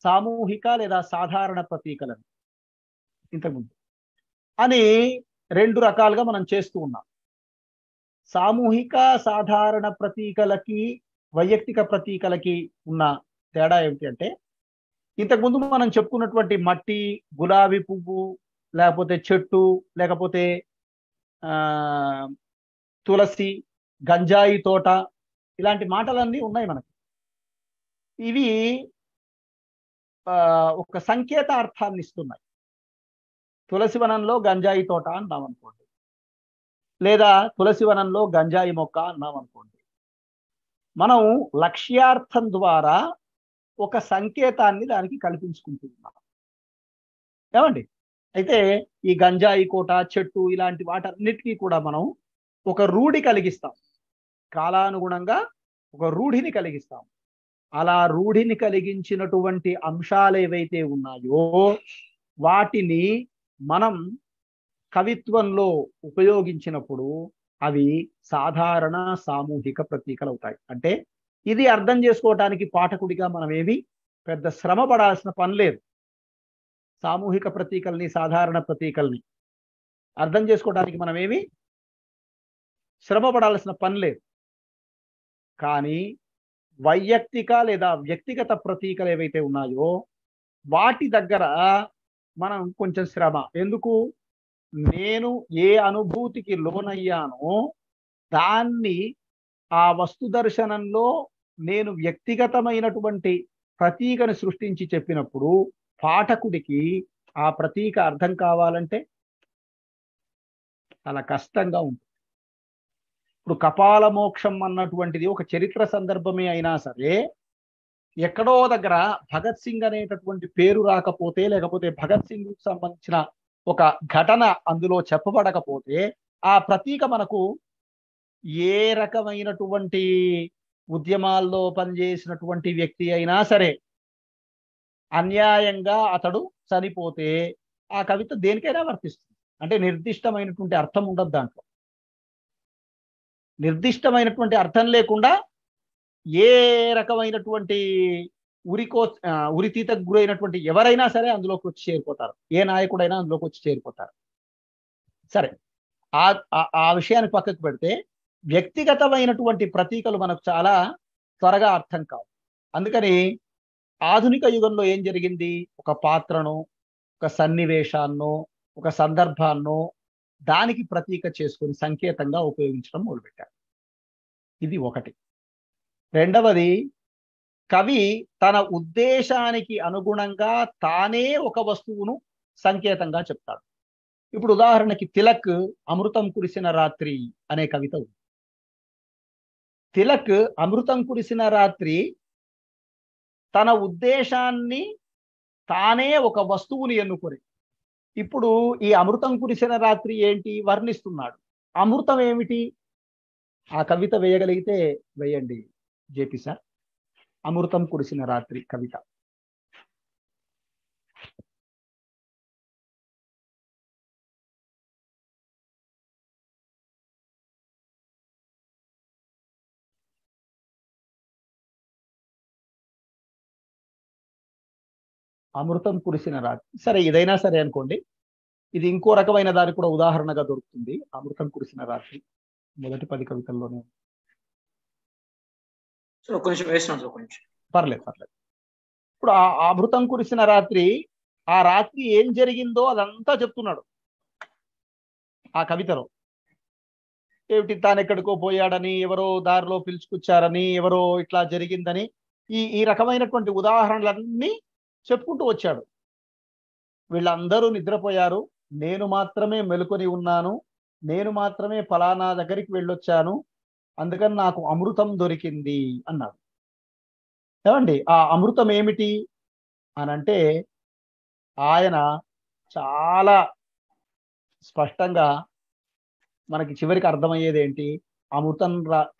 సామూహిక లేదా సాధారణ ప్రతీకలని ఇంతకుముందు అని 2 రకాలుగా మనం చేస్తూ ఉన్నాం. సామూహిక సాధారణ ప్రతీకలకి, వైయక్తిక ప్రతీకలకి ఉన్న తేడా ఏమిటి అంటే, ఇంతకుముందు మనం చెప్పుకున్నటువంటి మట్టి, గులాబీ పువ్వు, లేకపోతే చెట్టు, లేకపోతే ఆ తులసి, గంజాయి తోట, ఇలాంటి మాటలన్నీ ఉన్నాయి మనకి. ఇవి ఒక సంకేత అర్థాన్ని ఇస్తున్నాయి. తులసి వనంలో గంజాయి తోట అన్నాం అనుకోండి, లేదా తులసి వనంలో గంజాయి మొక్క అన్నాం అనుకోండి, మనం లక్ష్యార్థం ద్వారా ఒక సంకేతాన్ని దానికి కల్పించుకుంటున్నాం. ఏమండి? అయితే ఈ గంజాయి కోట, చెట్టు, ఇలాంటి వాటన్నిటికీ కూడా మనం ఒక రూఢి కలిగిస్తాం. కాలానుగుణంగా ఒక రూఢిని కలిగిస్తాం. అలా రూఢిని కలిగించినటువంటి అంశాలు ఏవైతే ఉన్నాయో వాటిని మనం కవిత్వంలో ఉపయోగించినప్పుడు అవి సాధారణ సామూహిక ప్రతీకలు అవుతాయి. అంటే ఇది అర్థం చేసుకోవటానికి పాఠకుడిగా మనం ఏమి పెద్ద శ్రమ పడాల్సిన పని లేదు. సామూహిక ప్రతీకల్ని, సాధారణ ప్రతీకల్ని అర్థం చేసుకోవడానికి మనం ఏమి శ్రమ పడాల్సిన పని లేదు. కానీ వైయక్తిక లేదా వ్యక్తిగత ప్రతీకలు ఏవైతే ఉన్నాయో వాటి దగ్గర మనం కొంచెం శ్రమ. ఎందుకు? నేను ఏ అనుభూతికి లోనయ్యానో దాన్ని ఆ వస్తు దర్శనంలో నేను వ్యక్తిగతమైనటువంటి ప్రతీకను సృష్టించి చెప్పినప్పుడు పాఠకుడికి ఆ ప్రతీక అర్థం కావాలంటే చాలా కష్టంగా ఉంటుంది. ఇప్పుడు కపాల మోక్షం అన్నటువంటిది ఒక చరిత్ర సందర్భమే అయినా సరే, ఎక్కడో దగ్గర భగత్ సింగ్ అనేటటువంటి పేరు రాకపోతే, లేకపోతే భగత్ సింగ్ సంబంధించిన ఒక ఘటన అందులో చెప్పబడకపోతే, ఆ ప్రతీక మనకు ఏ రకమైనటువంటి ఉద్యమాల్లో పనిచేసినటువంటి వ్యక్తి అయినా సరే అన్యాయంగా అతడు చనిపోతే ఆ కవిత దేనికైనా వర్తిస్తుంది. అంటే నిర్దిష్టమైనటువంటి అర్థం ఉండదు దాంట్లో. నిర్దిష్టమైనటువంటి అర్థం లేకుండా ఏ రకమైనటువంటి ఉరితీతకు గురైనటువంటి ఎవరైనా సరే అందులోకి వచ్చి చేరిపోతారు. ఏ నాయకుడైనా అందులోకి వచ్చి చేరిపోతారు. సరే, ఆ విషయాన్ని పక్కకు పెడితే వ్యక్తిగతమైనటువంటి ప్రతీకలు మనకు చాలా త్వరగా అర్థం కావు. అందుకని ఆధునిక యుగంలో ఏం జరిగింది? ఒక పాత్రను, ఒక సన్నివేశాన్నో, ఒక సందర్భాన్నో దానికి ప్రతీక చేసుకొని సంకేతంగా ఉపయోగించడం మొదలుపెట్టారు. ఇది ఒకటి. రెండవది, కవి తన ఉద్దేశానికి అనుగుణంగా తానే ఒక వస్తువును సంకేతంగా చెప్తాడు. ఇప్పుడు ఉదాహరణకి తిలక్ అమృతం కురిసిన రాత్రి అనే కవిత ఉంది. తిలక్ అమృతం కురిసిన రాత్రి తన ఉద్దేశాన్ని తానే ఒక వస్తువుని ఎన్నుకొని, ఇప్పుడు ఈ అమృతం కురిసిన రాత్రి ఏంటి వర్ణిస్తున్నాడు. అమృతం ఏమిటి? ఆ కవిత వేయగలిగితే వేయండి జేపీ సార్. అమృతం కురిసిన రాత్రి కవిత. అమృతం కురిసిన రాత్రి. సరే, ఇదైనా సరే అనుకోండి. ఇది ఇంకో రకమైన దానికి కూడా ఉదాహరణగా దొరుకుతుంది. అమృతం కురిసిన రాత్రి మొదటి 10 కవితల్లోనే. పర్లేదు. ఇప్పుడు ఆ అమృతం కురిసిన రాత్రి, ఆ రాత్రి ఏం జరిగిందో అదంతా చెప్తున్నాడు ఆ కవితలో. ఏమిటి, తాను ఎక్కడికో పోయాడని, ఎవరో దారిలో పిలుచుకొచ్చారని, ఎవరో ఇట్లా జరిగిందని, ఈ రకమైనటువంటి ఉదాహరణలన్నీ చెప్పుకుంటూ వచ్చాడు. వీళ్ళందరూ నిద్రపోయారు, నేను మాత్రమే మెలుకొని ఉన్నాను, నేను మాత్రమే ఫలానా దగ్గరికి వెళ్ళొచ్చాను, అందుకని నాకు అమృతం దొరికింది అన్నాడు. ఏమండి, ఆ అమృతం ఏమిటి అనంటే ఆయన చాలా స్పష్టంగా మనకి చివరికి అర్థమయ్యేది ఏంటి? అమృతం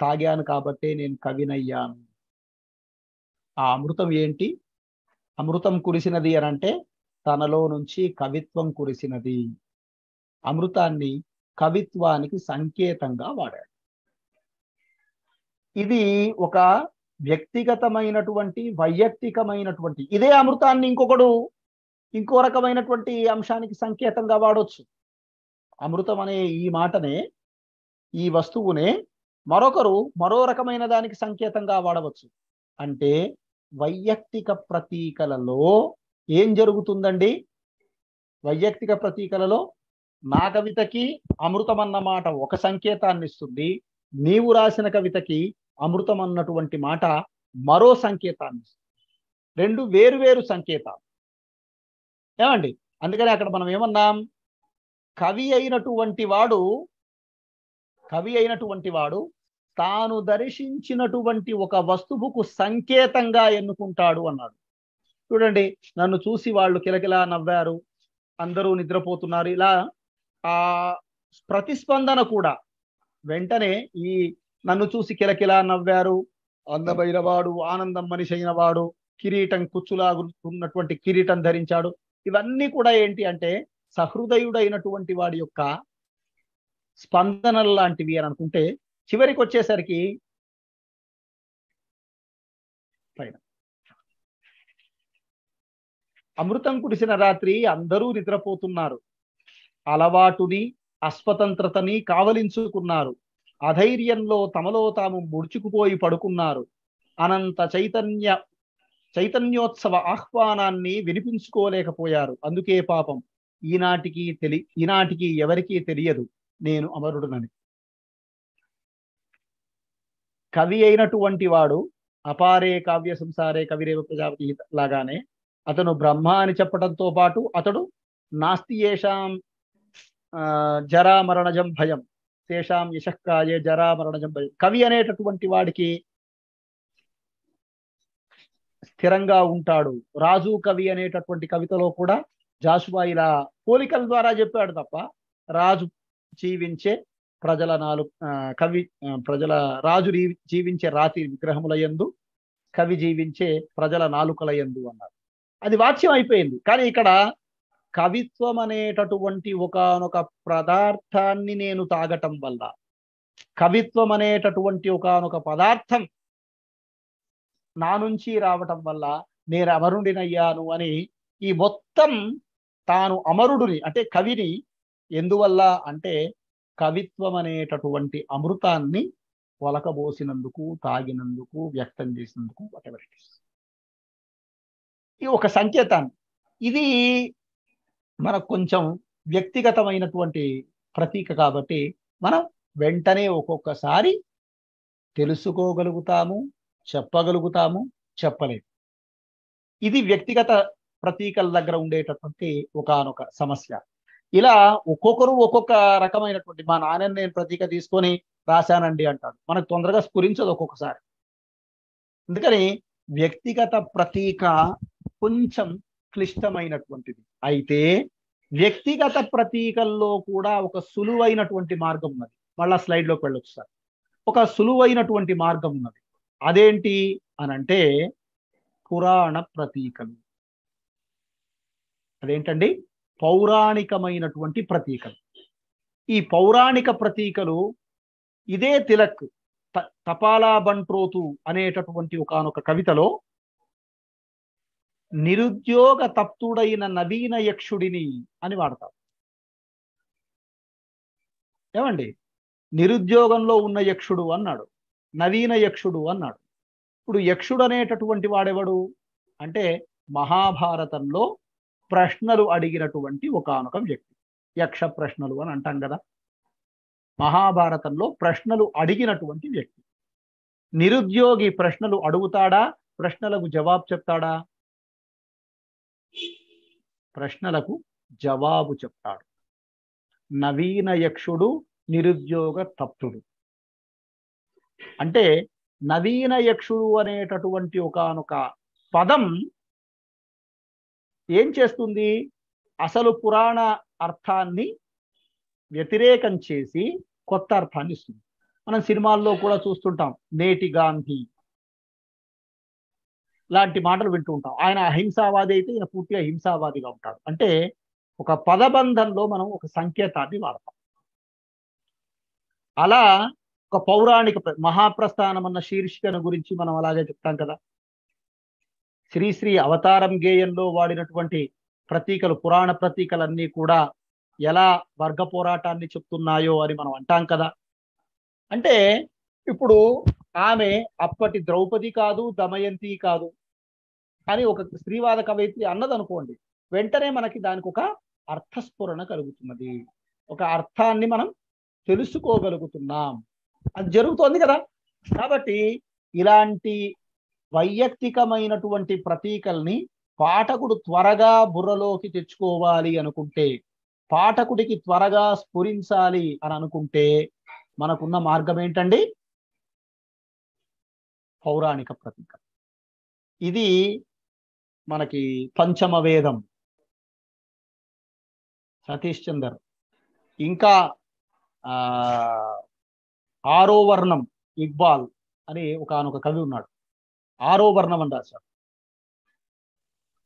తాగాను కాబట్టే నేను కవినయ్యాను. ఆ అమృతం ఏంటి? అమృతం కురిసినది అనంటే తనలో నుంచి కవిత్వం కురిసినది. అమృతాన్ని కవిత్వానికి సంకేతంగా వాడాడు. ఇది ఒక వ్యక్తిగతమైనటువంటి, వైయక్తికమైనటువంటి, ఇదే అమృతాన్ని ఇంకొకడు ఇంకో రకమైనటువంటి అంశానికి సంకేతంగా వాడవచ్చు. అమృతం అనే ఈ మాటనే, ఈ వస్తువునే మరొకరు మరో రకమైన దానికి సంకేతంగా వాడవచ్చు. అంటే వైయక్తిక ప్రతీకలలో ఏం జరుగుతుందండి? వైయక్తిక ప్రతీకలలో నా కవితకి అమృతం అన్నమాట ఒక సంకేతాన్ని ఇస్తుంది, నీవు రాసిన కవితకి అమృతం అన్నటువంటి మాట మరో సంకేతాన్ని ఇస్తుంది. రెండు వేరు వేరు సంకేతాలు ఏమండి. అందుకని అక్కడ మనం ఏమన్నాం, కవి అయినటువంటి వాడు తాను దర్శించినటువంటి ఒక వస్తువుకు సంకేతంగా ఎన్నుకుంటాడు అన్నాడు. చూడండి, నన్ను చూసి వాళ్ళు కిలకిలా నవ్వారు, అందరూ నిద్రపోతున్నారు, ఇలా ఆ ప్రతిస్పందన కూడా వెంటనే ఈ నన్ను చూసి కిలకిలా నవ్వారు, అందమైన వాడు, ఆనందం మనిషి అయిన వాడు, కిరీటం కుచ్చులాగున్నటువంటి కిరీటం ధరించాడు, ఇవన్నీ కూడా ఏంటి అంటే సహృదయుడైనటువంటి వాడి యొక్క స్పందనలు లాంటివి అని అనుకుంటే, చివరికి వచ్చేసరికి పైన అమృతం కురిసిన రాత్రి అందరూ నిద్రపోతున్నారు, అలవాటుని అస్వతంత్రతని కావలించుకున్నారు, అధైర్యంలో తమలో తాము ముడుచుకుపోయి పడుకున్నారు, అనంత చైతన్యోత్సవ ఆహ్వానాన్ని వినిపించుకోలేకపోయారు. అందుకే పాపం ఈనాటికి ఎవరికీ తెలియదు నేను అమరుడునని. కవి అయినటువంటి వాడు అపారే కావ్య సంసారే కవిరేవ ప్రజాపతి లాగానే అతను బ్రహ్మ అని చెప్పడంతో పాటు అతడు నాస్తి ఏషాం జరా మరణజం భయం తేషాం యశక్కాయే జరా మరణజం భయం. కవి అనేటటువంటి వాడికి స్థిరంగా ఉంటాడు. రాజు కవి అనేటటువంటి కవితలో కూడా జాషువా ఇలా పోలికల ద్వారా చెప్పాడు తప్ప, రాజు జీవించే ప్రజల రాజు జీవించే రాతి విగ్రహముల యందు, కవి జీవించే ప్రజల నాలుకల యందు అన్నారు. అది వాచ్యం అయిపోయింది. కానీ ఇక్కడ కవిత్వం అనేటటువంటి ఒకానొక పదార్థాన్ని నేను తాగటం వల్ల, కవిత్వం అనేటటువంటి ఒకానొక పదార్థం నా నుంచి రావటం వల్ల నేను అమరుడినయ్యాను అని ఈ మొత్తం తాను అమరుడిని అంటే కవిని ఎందువల్ల అంటే కవిత్వం అనేటటువంటి అమృతాన్ని ఒలకబోసినందుకు, తాగినందుకు, వ్యక్తం చేసినందుకు, వాటెవర్ ఇట్ ఇస్. ఈ ఒక సంకేతాన్ని, ఇది మనకు కొంచెం వ్యక్తిగతమైనటువంటి ప్రతీక కాబట్టి మనం వెంటనే ఒక్కొక్కసారి తెలుసుకోగలుగుతాము, చెప్పగలుగుతాము, చెప్పలేము. ఇది వ్యక్తిగత ప్రతీకల దగ్గర ఉండేటటువంటి ఒకానొక సమస్య. ఇలా ఒక్కొక్కరు ఒక్కొక్క రకమైనటువంటి, మా నాన్నని నేను ప్రతీక తీసుకొని రాశానండి అంటాడు, మనకు తొందరగా స్ఫురించదు ఒక్కొక్కసారి. అందుకని వ్యక్తిగత ప్రతీక కొంచెం క్లిష్టమైనటువంటిది. అయితే వ్యక్తిగత ప్రతీకల్లో కూడా ఒక సులువైనటువంటి మార్గం ఉన్నది. మళ్ళా స్లైడ్లోకి వెళ్ళొచ్చు సార్. ఒక సులువైనటువంటి మార్గం ఉన్నది. అదేంటి అనంటే పురాణ ప్రతీకలు. అదేంటండి? పౌరాణికమైనటువంటి ప్రతీకలు. ఈ పౌరాణిక ప్రతీకలు ఇదే తిలక్ తపాలా బంట్రోతు అనేటటువంటి ఒకానొక కవితలో నిరుద్యోగ తప్తుడైన నవీన యక్షుడిని అని వాడతారు. ఏమండి? నిరుద్యోగంలో ఉన్న యక్షుడు అన్నాడు, నవీన యక్షుడు అన్నాడు. ఇప్పుడు యక్షుడు అనేటటువంటి వాడెవడు అంటే మహాభారతంలో ప్రశ్నలు అడిగినటువంటి ఒకానొక వ్యక్తి. యక్ష ప్రశ్నలు అని అంటాం కదా. మహాభారతంలో ప్రశ్నలు అడిగినటువంటి వ్యక్తి. నిరుద్యోగి ప్రశ్నలు అడుగుతాడా? ప్రశ్నలకు జవాబు చెప్తాడా? ప్రశ్నలకు జవాబు చెప్తాడు. నవీన యక్షుడు నిరుద్యోగ తప్తుడు. అంటే నవీన యక్షుడు అనేటటువంటి ఒకానొక పదం ఏం చేస్తుంది? అసలు పురాణ అర్థాన్ని వ్యతిరేకం చేసి కొత్త అర్థాన్ని ఇస్తుంది. మనం సినిమాల్లో కూడా చూస్తుంటాం, నేటి గాంధీ లాంటి మాటలు వింటూ ఉంటాం. ఆయన అహింసావాది అయితే ఈయన పూర్తిగా హింసావాదిగా ఉంటాడు. అంటే ఒక పదబంధంలో మనం ఒక సంకేతాన్ని వాడతాం. అలా ఒక పౌరాణిక మహాప్రస్థానం అన్న శీర్షికను గురించి మనం అలాగే చెప్తాం కదా. శ్రీశ్రీ అవతారం గేయంలో వాడినటువంటి ప్రతీకలు, పురాణ ప్రతీకలన్నీ కూడా ఎలా వర్గ పోరాటాన్ని చెప్తున్నాయో అని మనం అంటాం కదా. అంటే ఇప్పుడు ఆమె అప్పటి ద్రౌపది కాదు, దమయంతి కాదు, అని ఒక స్త్రీవాద కవయిత్రి అన్నదనుకోండి, వెంటనే మనకి దానికి ఒక అర్థస్ఫురణ కలుగుతున్నది, ఒక అర్థాన్ని మనం తెలుసుకోగలుగుతున్నాం. అది జరుగుతోంది కదా. కాబట్టి ఇలాంటి వైయక్తికమైనటువంటి ప్రతీకల్ని పాఠకుడు త్వరగా బుర్రలోకి తెచ్చుకోవాలి అనుకుంటే, పాఠకుడికి త్వరగా స్ఫురించాలి అని అనుకుంటే మనకున్న మార్గం ఏంటండి? పౌరాణిక ప్రతీక. ఇది మనకి పంచమ వేదం సతీష్ చందర్. ఇంకా ఆరో వర్ణం ఇక్బాల్ అని ఒకనొక కవి ఉన్నాడు. ఆరో వర్ణం అని రాశాడు.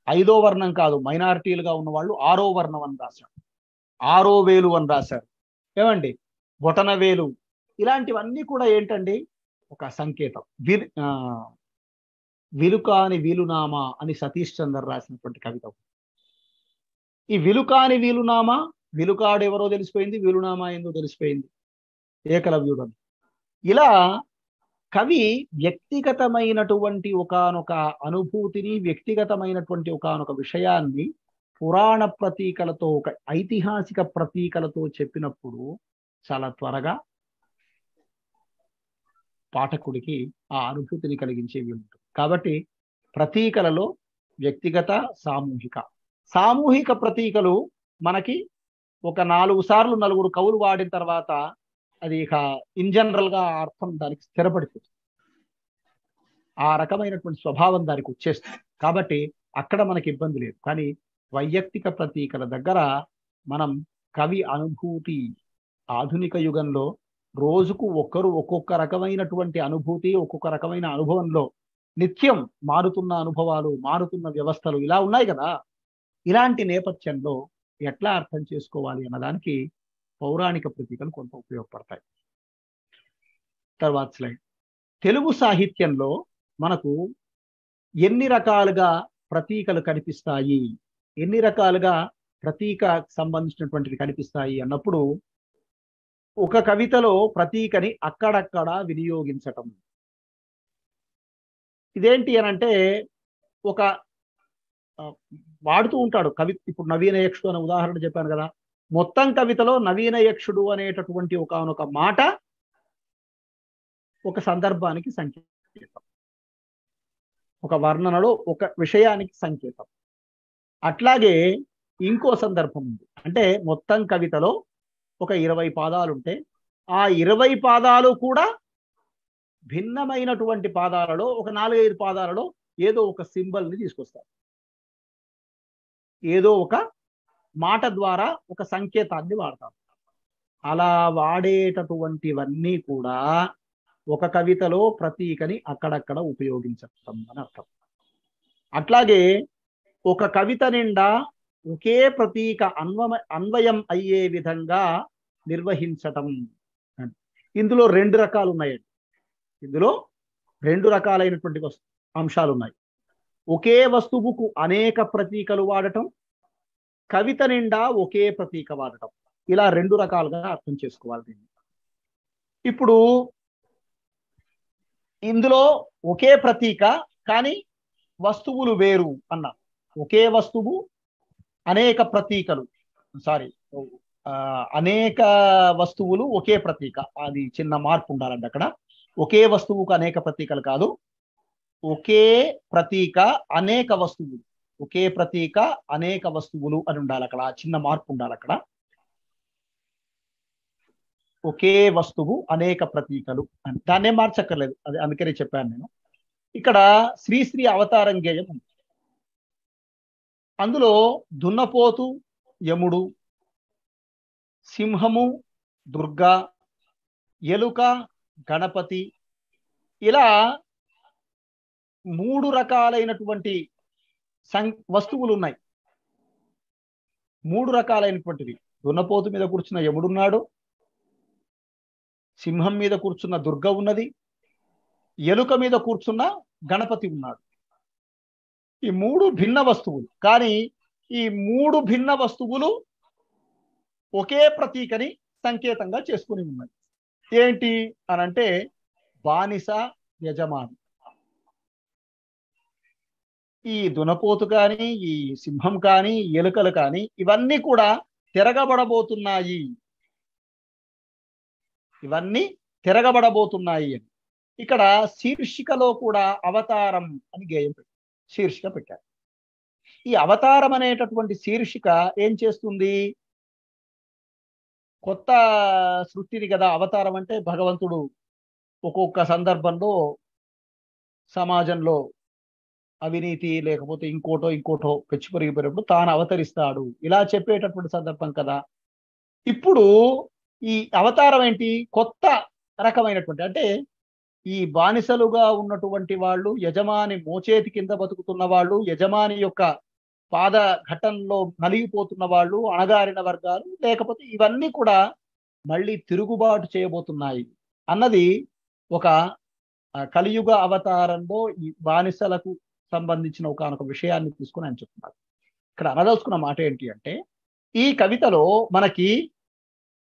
ఐదో వర్ణం కాదు, మైనారిటీలుగా ఉన్న వాళ్ళు ఆరో వర్ణం అని రాశాడు. ఆరో వేలు అని రాశారు. ఏమండి, బొటన వేలు, ఇలాంటివన్నీ కూడా ఏంటండి? ఒక సంకేతం. విలుకాని వీలునామా అని సతీష్ చందర్ రాసినటువంటి కవిత. ఈ విలుకాని వీలునామా, విలుకాడు ఎవరో తెలిసిపోయింది, వీలునామా ఏందో తెలిసిపోయింది, ఏకలవ్యుడు. ఇలా కవి వ్యక్తిగతమైనటువంటి ఒకానొక అనుభూతిని, వ్యక్తిగతమైనటువంటి ఒకానొక విషయాన్ని పురాణ ప్రతీకలతో, ఒక ఐతిహాసిక ప్రతీకలతో చెప్పినప్పుడు చాలా త్వరగా పాఠకుడికి ఆ అనుభూతిని కలిగించేవి ఉంటుంది. కాబట్టి ప్రతీకలలో వ్యక్తిగత, సామూహిక. సామూహిక ప్రతీకలు మనకి ఒక 4 సార్లు 4 కవులు వాడిన తర్వాత అది ఇక ఇన్ జనరల్ గా అర్థం దానికి స్థిరపడిపోతుంది, ఆ రకమైనటువంటి స్వభావం దానికి వచ్చేస్తుంది. కాబట్టి అక్కడ మనకి ఇబ్బంది లేదు. కానీ వైయక్తిక ప్రతీకల దగ్గర మనం కవి అనుభూతి, ఆధునిక యుగంలో రోజుకు ఒక్కరు ఒక్కొక్క రకమైనటువంటి అనుభూతి, ఒక్కొక్క రకమైన అనుభవంలో నిత్యం మారుతున్న అనుభవాలు, మారుతున్న వ్యవస్థలు ఇలా ఉన్నాయి కదా. ఇలాంటి నేపథ్యంలో ఎట్లా అర్థం చేసుకోవాలి అన్నదానికి పౌరాణిక ప్రతీకలు కొంత ఉపయోగపడతాయి. తర్వాత స్లైడ్. తెలుగు సాహిత్యంలో మనకు ఎన్ని రకాలుగా ప్రతీకలు కనిపిస్తాయి, ఎన్ని రకాలుగా ప్రతీక సంబంధించినటువంటివి కనిపిస్తాయి అన్నప్పుడు, ఒక కవితలో ప్రతీకని అక్కడక్కడ వినియోగించటం. ఇదేంటి అనంటే, ఒక వాడుతూ ఉంటాడు కవి. ఇప్పుడు నవీన యక్షుడు అనే ఉదాహరణ చెప్పాను కదా. మొత్తం కవితలో నవీన యక్షుడు అనేటటువంటి ఒకనొక మాట ఒక సందర్భానికి సంకేతం, ఒక వర్ణనలో ఒక విషయానికి సంకేతం. అట్లాగే ఇంకో సందర్భం ఉంది. అంటే మొత్తం కవితలో ఒక 20 పాదాలు ఉంటే, ఆ 20 పాదాలు కూడా భిన్నమైనటువంటి పాదాలలో ఒక 4-5 పాదాలలో ఏదో ఒక సింబల్ని తీసుకొస్తారు, ఏదో ఒక మాట ద్వారా ఒక సంకేతాన్ని వాడతారు. అలా వాడేటటువంటివన్నీ కూడా ఒక కవితలో ప్రతీకని అక్కడక్కడ ఉపయోగించటం అని అర్థం. అట్లాగే ఒక కవిత నిండా ఒకే ప్రతీక అన్వయం అయ్యే విధంగా నిర్వహించటం. ఇందులో 2 రకాలు ఉన్నాయండి. ఇందులో 2 రకాలైనటువంటి అంశాలు ఉన్నాయి. ఒకే వస్తువుకు అనేక ప్రతీకలు వాడటం, కవిత నిండా ఒకే ప్రతీక వాడటం. ఇలా 2 రకాలుగా అర్థం చేసుకోవాలి దీన్ని. ఇప్పుడు ఇందులో ఒకే ప్రతీక కానీ వస్తువులు వేరు అన్నారు. ఒకే వస్తువు అనేక ప్రతీకలు, అనేక వస్తువులు ఒకే ప్రతీక. అది చిన్న మార్పు ఉండాలండి అక్కడ. ఒకే వస్తువుకు అనేక ప్రతీకలు కాదు, ఒకే ప్రతీక అనేక వస్తువులు, ఒకే ప్రతీక అనేక వస్తువులు అని ఉండాలి అక్కడ. చిన్న మార్పు ఉండాలి అక్కడ. ఒకే వస్తువు అనేక ప్రతీకలు అని, దాన్నే మార్చక్కర్లేదు. అది అందుకనే చెప్పాను నేను. ఇక్కడ శ్రీశ్రీ అవతారం గేయం ఉంది. అందులో దున్నపోతు యముడు, సింహము దుర్గా, ఎలుక గణపతి, ఇలా 3 రకాలైనటువంటి వస్తువులు ఉన్నాయి. 3 రకాలైనటువంటివి. దున్నపోతు మీద కూర్చున్న యముడున్నాడు, సింహం మీద కూర్చున్న దుర్గ ఉన్నది, ఎలుక మీద కూర్చున్న గణపతి ఉన్నాడు. ఈ 3 భిన్న వస్తువులు. కానీ ఈ 3 భిన్న వస్తువులు ఒకే ప్రతీకని సంకేతంగా చేసుకుని ఉన్నాయి. ఏంటి అనంటే బానిస, యజమాని. ఈ దునపోతు కానీ, ఈ సింహం కానీ, ఎలుకలు కానీ ఇవన్నీ కూడా తిరగబడబోతున్నాయి. ఇవన్నీ తిరగబడబోతున్నాయి అని ఇక్కడ శీర్షికలో కూడా అవతారం అని గేయం శీర్షిక పెట్టారు. ఈ అవతారం అనేటటువంటి శీర్షిక ఏం చేస్తుంది? కొత్త సృష్టిని కదా అవతారం అంటే. భగవంతుడు ఒక్కొక్క సందర్భంలో సమాజంలో అవినీతి లేకపోతే ఇంకోటో పెచ్చు పెరిగిపోయినప్పుడు తాను అవతరిస్తాడు ఇలా చెప్పేటటువంటి సందర్భం కదా. ఇప్పుడు ఈ అవతారం ఏంటి? కొత్త రకమైనటువంటి, అంటే ఈ బానిసలుగా ఉన్నటువంటి వాళ్ళు, యజమాని మోచేతి కింద బతుకుతున్న వాళ్ళు, యజమాని యొక్క పాద ఘట్టంలో నలిగిపోతున్న వాళ్ళు, అణగారిన వర్గాలు, లేకపోతే ఇవన్నీ కూడా మళ్ళీ తిరుగుబాటు చేయబోతున్నాయి అన్నది ఒక కలియుగ అవతారంలో ఈ బానిసలకు సంబంధించిన ఒకనొక విషయాన్ని తీసుకుని ఆయన చెప్తున్నారు. ఇక్కడ అనదలుచుకున్న మాట ఏంటి అంటే, ఈ కవితలో మనకి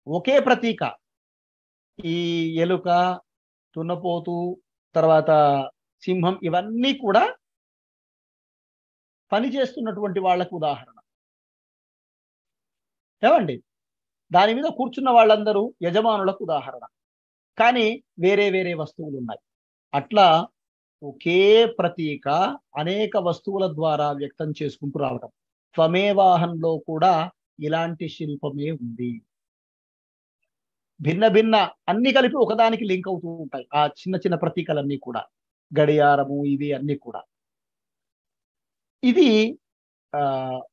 ఒకే ప్రతీక, ఈ ఎలుక, దున్నపోతు, తర్వాత సింహం, ఇవన్నీ కూడా పనిచేస్తున్నటువంటి వాళ్ళకు ఉదాహరణ. ఏమండి? దాని మీద కూర్చున్న వాళ్ళందరూ యజమానులకు ఉదాహరణ. కానీ వేరే వేరే వస్తువులు ఉన్నాయి. అట్లా ఒకే ప్రతీక అనేక వస్తువుల ద్వారా వ్యక్తం చేసుకుంటూ రావటం. త్వమేవాహంలో కూడా ఇలాంటి శిల్పమే ఉంది. భిన్న భిన్న అన్ని కలిపి ఒకదానికి లింక్ అవుతూ ఉంటాయి ఆ చిన్న చిన్న ప్రతీకలన్నీ కూడా. గడియారము, ఇవి అన్ని కూడా. ఇది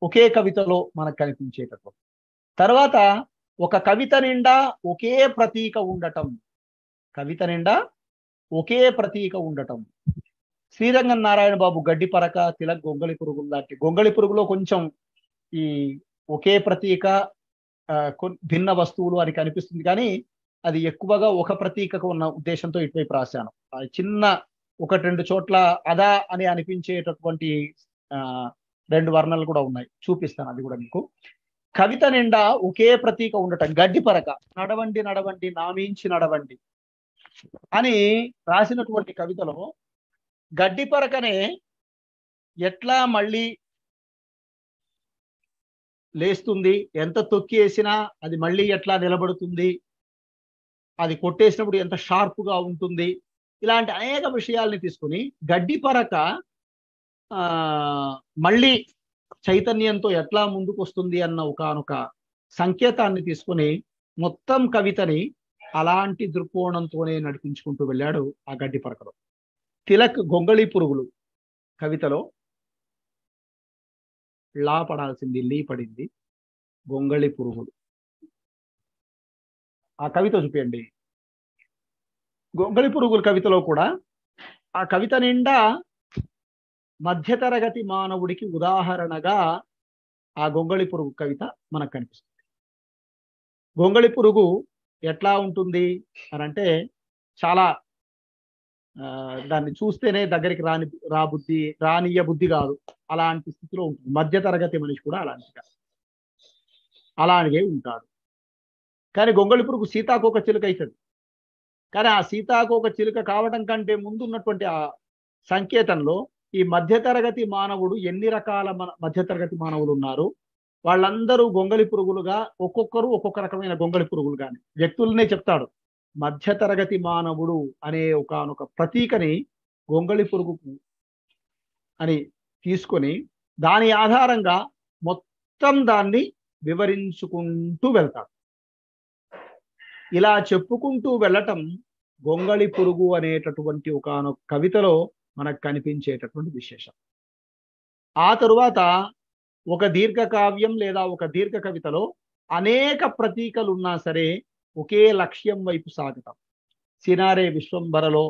ఒకే కవితలో మనకు కనిపించేటటువంటి. తర్వాత ఒక కవిత నిండా ఒకే ప్రతీక ఉండటం. కవిత నిండా ఒకే ప్రతీక ఉండటం. శ్రీరంగం నారాయణ బాబు గడ్డిపరక, తిలక్ గొంగళి పురుగులు లాంటి. గొంగళి పురుగులో కొంచెం ఈ ఒకే ప్రతీక భిన్న వస్తువులు అని కనిపిస్తుంది, కానీ అది ఎక్కువగా ఒక ప్రతీకకు ఉన్న ఉద్దేశంతో ఇటువైపు రాశాను. చిన్న ఒకటి రెండు చోట్ల అదా అని అనిపించేటటువంటి 2 వర్ణాలు కూడా ఉన్నాయి, చూపిస్తాను అది కూడా మీకు. కవిత నిండా ఒకే ప్రతీక ఉండటం. గడ్డిపరక, నడవండి నడవండి నామించి నడవండి అని రాసినటువంటి కవితలో గడ్డిపరకనే ఎట్లా మళ్ళీ లేస్తుంది, ఎంత తొక్కి వేసినా అది మళ్ళీ ఎట్లా నిలబడుతుంది, అది కొట్టేసినప్పుడు ఎంత షార్ప్గా ఉంటుంది, ఇలాంటి అనేక విషయాల్ని తీసుకుని గడ్డిపరక మళ్ళీ చైతన్యంతో ఎట్లా ముందుకు వస్తుంది అన్న ఒకనొక సంకేతాన్ని తీసుకుని మొత్తం కవితని అలాంటి దృక్కోణంతోనే నడిపించుకుంటూ వెళ్ళాడు ఆ గడ్డిపరకలో. తిలక్ గొంగళి పురుగులు కవితలో లా పడాల్సింది లీ పడింది. గొంగళి పురుగులు ఆ కవిత చూపించండి. గొంగళి పురుగులు కవితలో కూడా ఆ కవిత నిండా మధ్యతరగతి మానవుడికి ఉదాహరణగా ఆ గొంగళి పురుగు కవిత మనకు కనిపిస్తుంది. గొంగళి పురుగు ఎట్లా ఉంటుంది అని అంటే, చాలా దాన్ని చూస్తేనే దగ్గరికి రానియ బుద్ధి కాదు, అలాంటి స్థితిలో ఉంటుంది. మధ్యతరగతి మనిషి కూడా అలాగే ఉంటాడు. కానీ గొంగళి పురుగు సీతాకోక చిలుక అవుతుంది. కానీ ఆ సీతాకోక చిలుక కావడం కంటే ముందు ఉన్నటువంటి ఆ సంకేతంలో ఈ మధ్యతరగతి మానవుడు, ఎన్ని రకాల మధ్యతరగతి మానవులు ఉన్నారు, వాళ్ళందరూ గొంగళి పురుగులుగా, ఒక్కొక్కరు ఒక్కొక్క రకమైన గొంగళి పురుగులు కానీ వ్యక్తులనే చెప్తాడు. మధ్యతరగతి మానవుడు అనే ఒకనొక ప్రతీకని గొంగళి పురుగు అని తీసుకొని దాని ఆధారంగా మొత్తం దాన్ని వివరించుకుంటూ వెళ్తాడు. ఇలా చెప్పుకుంటూ వెళ్ళటం గొంగళి పురుగు అనేటటువంటి ఒకనొక కవితలో మనకు కనిపించేటటువంటి విశేషం. ఆ తరువాత ఒక దీర్ఘకావ్యం లేదా ఒక దీర్ఘ కవితలో అనేక ప్రతీకలు ఉన్నా సరే ఒకే లక్ష్యం వైపు సాగటం. సినారే విశ్వంబరలో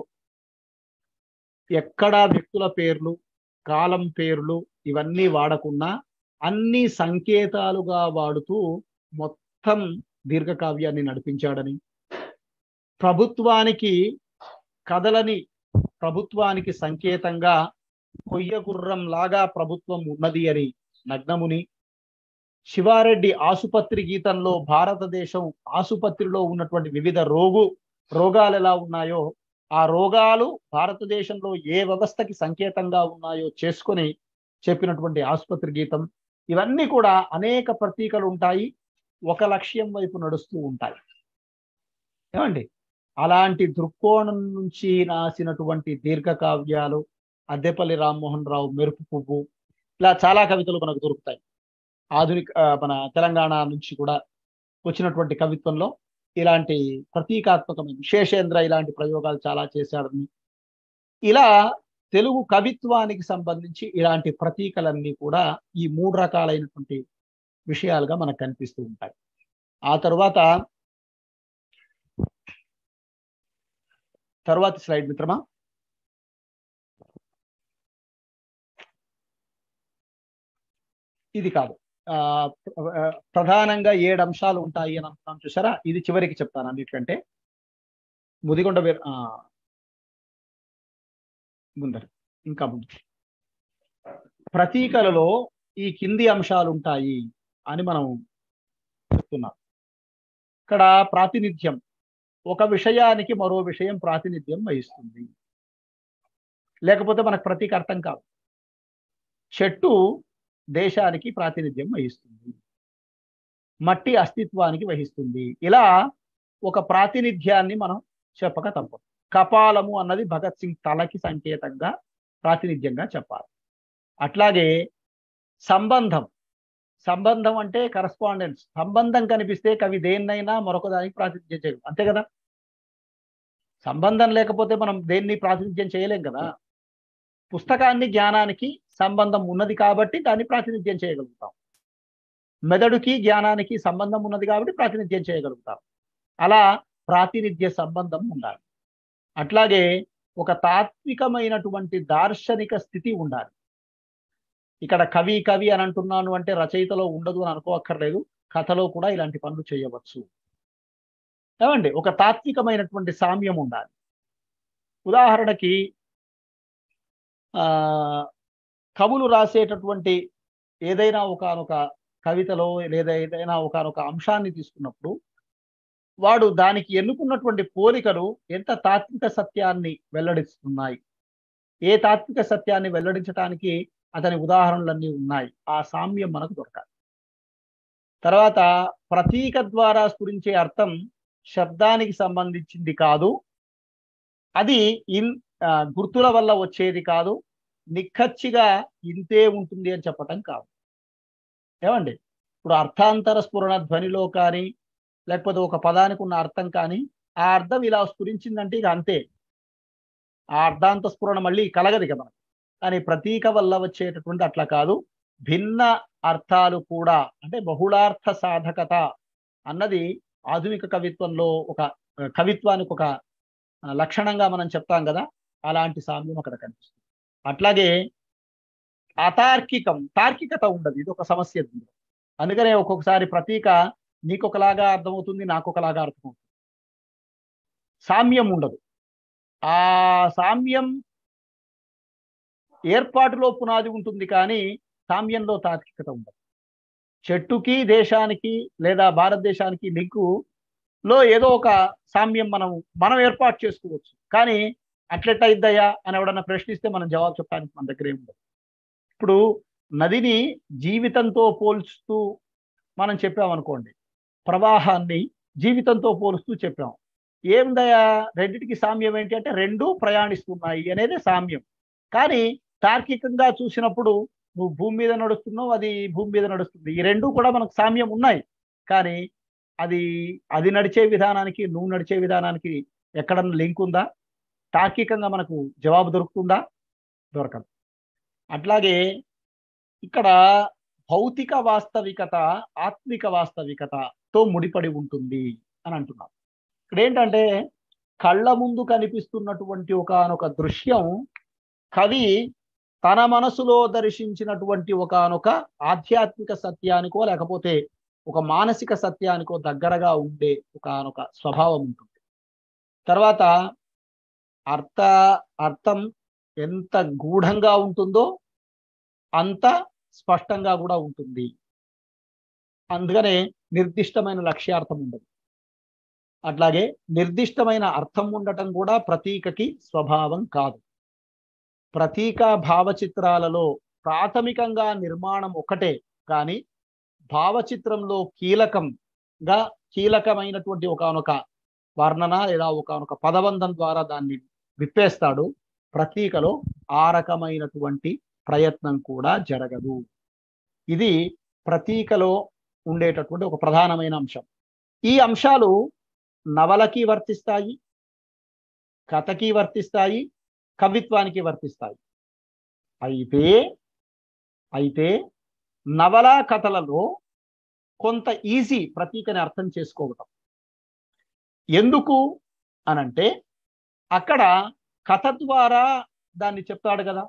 ఎక్కడా వ్యక్తుల పేర్లు, కాలం పేర్లు ఇవన్నీ వాడకుండా అన్ని సంకేతాలుగా వాడుతూ మొత్తం దీర్ఘకావ్యాన్ని నడిపించాడని, ప్రభుత్వానికి కథలని ప్రభుత్వానికి సంకేతంగా కొయ్య గుర్రం లాగా ప్రభుత్వం ఉన్నది అని నగ్నముని, శివారెడ్డి ఆసుపత్రి గీతంలో భారతదేశం ఆసుపత్రిలో ఉన్నటువంటి వివిధ రోగాలు ఎలా ఉన్నాయో ఆ రోగాలు భారతదేశంలో ఏ వ్యవస్థకి సంకేతంగా ఉన్నాయో చేసుకొని చెప్పినటువంటి ఆసుపత్రి గీతం, ఇవన్నీ కూడా అనేక ప్రతీకలు ఉంటాయి, ఒక లక్ష్యం వైపు నడుస్తూ ఉంటాయి. ఏమండి, అలాంటి దృక్కోణం నుంచి రాసినటువంటి దీర్ఘకావ్యాలు అద్దెపల్లి రామ్మోహన్ రావు మెరుపు పువ్వు, ఇలా చాలా కవితలు మనకు దొరుకుతాయి. ఆధునిక మన తెలంగాణ నుంచి కూడా వచ్చినటువంటి కవిత్వంలో ఇలాంటి ప్రతీకాత్మకమైన శేషేంద్ర ఇలాంటి ప్రయోగాలు చాలా చేశాడని, ఇలా తెలుగు కవిత్వానికి సంబంధించి ఇలాంటి ప్రతీకలన్నీ కూడా ఈ 3 రకాలైనటువంటి విషయాలుగా మనకు కనిపిస్తూ ఉంటాయి. ఆ తర్వాత స్లైడ్ మిత్రమా. ఇది కాదు, ప్రధానంగా 7 అంశాలు ఉంటాయి అని అంటున్నాం చూసారా, ఇది చివరికి చెప్తాను. అన్నిటికంటే ముదిగొండ ముందర ఇంకా ముందు ప్రతీకలలో ఈ కింది అంశాలు ఉంటాయి అని మనం చెప్తున్నాం. ఇక్కడ ప్రాతినిధ్యం, ఒక విషయానికి మరో విషయం ప్రాతినిధ్యం వహిస్తుంది, లేకపోతే మనకు ప్రతీక అర్థం కాదు. చెట్టు దేశానికి ప్రాతినిధ్యం వహిస్తుంది, మట్టి అస్తిత్వానికి వహిస్తుంది. ఇలా ఒక ప్రాతినిధ్యాన్ని మనం చెప్పక తప్పదు. కపాలము అన్నది భగత్ సింగ్ తలకి సంకేతంగా ప్రాతినిధ్యంగా చెప్పాలి. అట్లాగే సంబంధం అంటే కరస్పాండెన్స్, సంబంధం కనిపిస్తే కవి దేన్నైనా మరొక దానికి ప్రాతినిధ్యం చేయదు, అంతే కదా. సంబంధం లేకపోతే మనం దేన్ని ప్రాతినిధ్యం చేయలేం కదా. పుస్తకాన్ని జ్ఞానానికి సంబంధం ఉన్నది కాబట్టి దాన్ని ప్రాతినిధ్యం చేయగలుగుతాం. మెదడుకి జ్ఞానానికి సంబంధం ఉన్నది కాబట్టి ప్రాతినిధ్యం చేయగలుగుతాం. అలా ప్రాతినిధ్య సంబంధం ఉండాలి. అట్లాగే ఒక తాత్వికమైనటువంటి దార్శనిక స్థితి ఉండాలి. ఇక్కడ కవి అని అంటున్నాను అంటే రచయితలో ఉండదు అని అనుకోవక్కర్లేదు, కథలో కూడా ఇలాంటి పనులు చేయవచ్చు. ఏమండి, ఒక తాత్వికమైనటువంటి సామ్యం ఉండాలి. ఉదాహరణకి కవులు రాసేటటువంటి ఏదైనా ఒకనొక కవితలో లేదా ఏదైనా ఒకనొక అంశాన్ని తీసుకున్నప్పుడు వాడు దానికి ఎన్నుకున్నటువంటి పోలికలు ఎంత తాత్విక సత్యాన్ని వెల్లడిస్తున్నాయి, ఏ తాత్విక సత్యాన్ని వెల్లడించడానికి అతని ఉదాహరణలన్నీ ఉన్నాయి, ఆ సామ్యం మనకు దొరకాలి. తర్వాత ప్రతీక ద్వారా స్ఫురించే అర్థం శబ్దానికి సంబంధించింది కాదు, అది గుర్తుల వల్ల వచ్చేది కాదు, నిక్కచ్చిగా ఇంతే ఉంటుంది అని చెప్పటం కాదు. ఏమండి, ఇప్పుడు అర్థాంతర స్ఫురణ ధ్వనిలో కానీ లేకపోతే ఒక పదానికి ఉన్న అర్థం కానీ ఆ అర్థం ఇలా స్ఫురించిందంటే ఇక అంతే, ఆ అర్థాంత స్ఫురణ మళ్ళీ కలగదు కదా. కానీ ప్రతీక వల్ల వచ్చేటటువంటి అట్లా కాదు, భిన్న అర్థాలు కూడా, అంటే బహుళార్థ సాధకత అన్నది ఆధునిక కవిత్వంలో ఒక కవిత్వానికి ఒక లక్షణంగా మనం చెప్తాం కదా, అలాంటి సామ్యం అక్కడ కనిపిస్తుంది. అట్లాగే తార్కికత ఉండదు, ఇది ఒక సమస్య. అందుకనే ఒక్కొక్కసారి ప్రతీక నీకొకలాగా అర్థమవుతుంది, నాకొకలాగా అర్థమవుతుంది, సామ్యం ఉండదు. ఆ సామ్యం ఏర్పాటులో పునాది ఉంటుంది కానీ సామ్యంలో తార్కికత ఉండదు. చెట్టుకి దేశానికి లేదా భారతదేశానికి లింకులో ఏదో ఒక సామ్యం మనం ఏర్పాటు చేసుకోవచ్చు, కానీ అట్లెట్ట ఇద్దయా అని ఎవడన్నా ప్రశ్నిస్తే మనం జవాబు చెప్పడానికి మన దగ్గర ఏముండదు. ఇప్పుడు నదిని జీవితంతో పోల్చుతూ మనం చెప్పామనుకోండి, ప్రవాహాన్ని జీవితంతో పోలుస్తూ చెప్పాం, ఏందయ్యా రెండిటికి సామ్యం ఏంటి అంటే రెండు ప్రయాణిస్తున్నాయి అనేది సామ్యం. కానీ తార్కికంగా చూసినప్పుడు నువ్వు భూమి మీద నడుస్తున్నావు, అది భూమి మీద నడుస్తుంది, ఈ రెండు కూడా మనకు సామ్యం ఉన్నాయి, కానీ అది నడిచే విధానానికి నువ్వు నడిచే విధానానికి ఎక్కడన్నా లింక్ ఉందా? తార్కికంగా మనకు జవాబు దొరుకుతుందా? దొరకదు. అట్లాగే ఇక్కడ భౌతిక వాస్తవికత ఆత్మిక వాస్తవికతతో ముడిపడి ఉంటుంది అని అంటున్నాం. ఇక్కడ ఏంటంటే కళ్ళ ముందు కనిపిస్తున్నటువంటి ఒకనొక దృశ్యం కవి తన మనసులో దర్శించినటువంటి ఒకనొక ఆధ్యాత్మిక సత్యానికో లేకపోతే ఒక మానసిక సత్యానికో దగ్గరగా ఉండే ఒకనొక స్వభావం ఉంటుంది. తర్వాత అర్థం ఎంత గూఢంగా ఉంటుందో అంత స్పష్టంగా కూడా ఉంటుంది. అందుకనే నిర్దిష్టమైన లక్ష్యార్థం ఉండదు. అట్లాగే నిర్దిష్టమైన అర్థం ఉండటం కూడా ప్రతీకకి స్వభావం కాదు. ప్రతీక భావచిత్రాలలో ప్రాథమికంగా నిర్మాణం ఒకటే, కానీ భావచిత్రంలో కీలకమైనటువంటి ఒకానొక వర్ణన లేదా ఒకానొక పదబంధం ద్వారా దాన్ని విప్పేస్తాడు. ప్రతీకలో ఆ రకమైనటువంటి ప్రయత్నం కూడా జరగదు. ఇది ప్రతీకలో ఉండేటటువంటి ఒక ప్రధానమైన అంశం. ఈ అంశాలు నవలకి వర్తిస్తాయి, కథకి వర్తిస్తాయి, కవిత్వానికి వర్తిస్తాయి. అయితే నవల కథలలో కొంత ఈజీ ప్రతీకని అర్థం చేసుకోవటం. ఎందుకు అనంటే అక్కడ కథ ద్వారా దాన్ని చెప్తాడు కదా,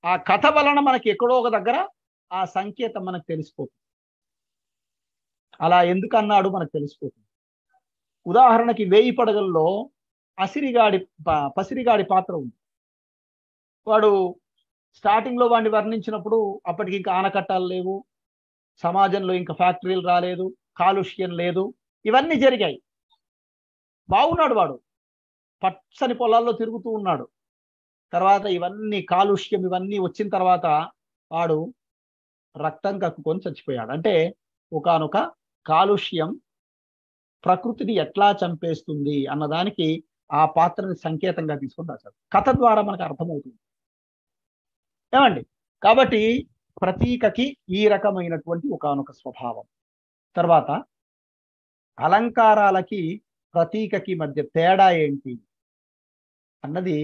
ఆ కథ వలన మనకి ఎక్కడో ఒక దగ్గర ఆ సంకేతం మనకు తెలిసిపోతుంది. అలా ఎందుకు అన్నాడు మనకు తెలిసిపోతుంది. ఉదాహరణకి 1000 పడగల్లో పసిరిగాడి పాత్ర ఉంది. వాడు స్టార్టింగ్ లో వాడిని వర్ణించినప్పుడు అప్పటికి ఇంకా ఆనకట్టాలు లేవు, సమాజంలో ఇంకా ఫ్యాక్టరీలు రాలేదు, కాలుష్యం లేదు, ఇవన్నీ జరిగాయి. బాగున్నాడు వాడు, పచ్చని పొలాల్లో తిరుగుతూ ఉన్నాడు. తర్వాత ఇవన్నీ కాలుష్యం ఇవన్నీ వచ్చిన తర్వాత వాడు రక్తం కక్కుకొని చచ్చిపోయాడు. అంటే ఒకానొక కాలుష్యం ప్రకృతిని ఎట్లా చంపేస్తుంది అన్నదానికి ఆ పాత్రని సంకేతంగా తీసుకొని రాశాడు. కథ ద్వారా మనకు అర్థమవుతుంది ఏమండి. కాబట్టి ప్రతీకకి ఈ రకమైనటువంటి ఒకానొక స్వభావం. తర్వాత అలంకారాలకి ప్రతీకకి మధ్య తేడా ఏంటి అన్నది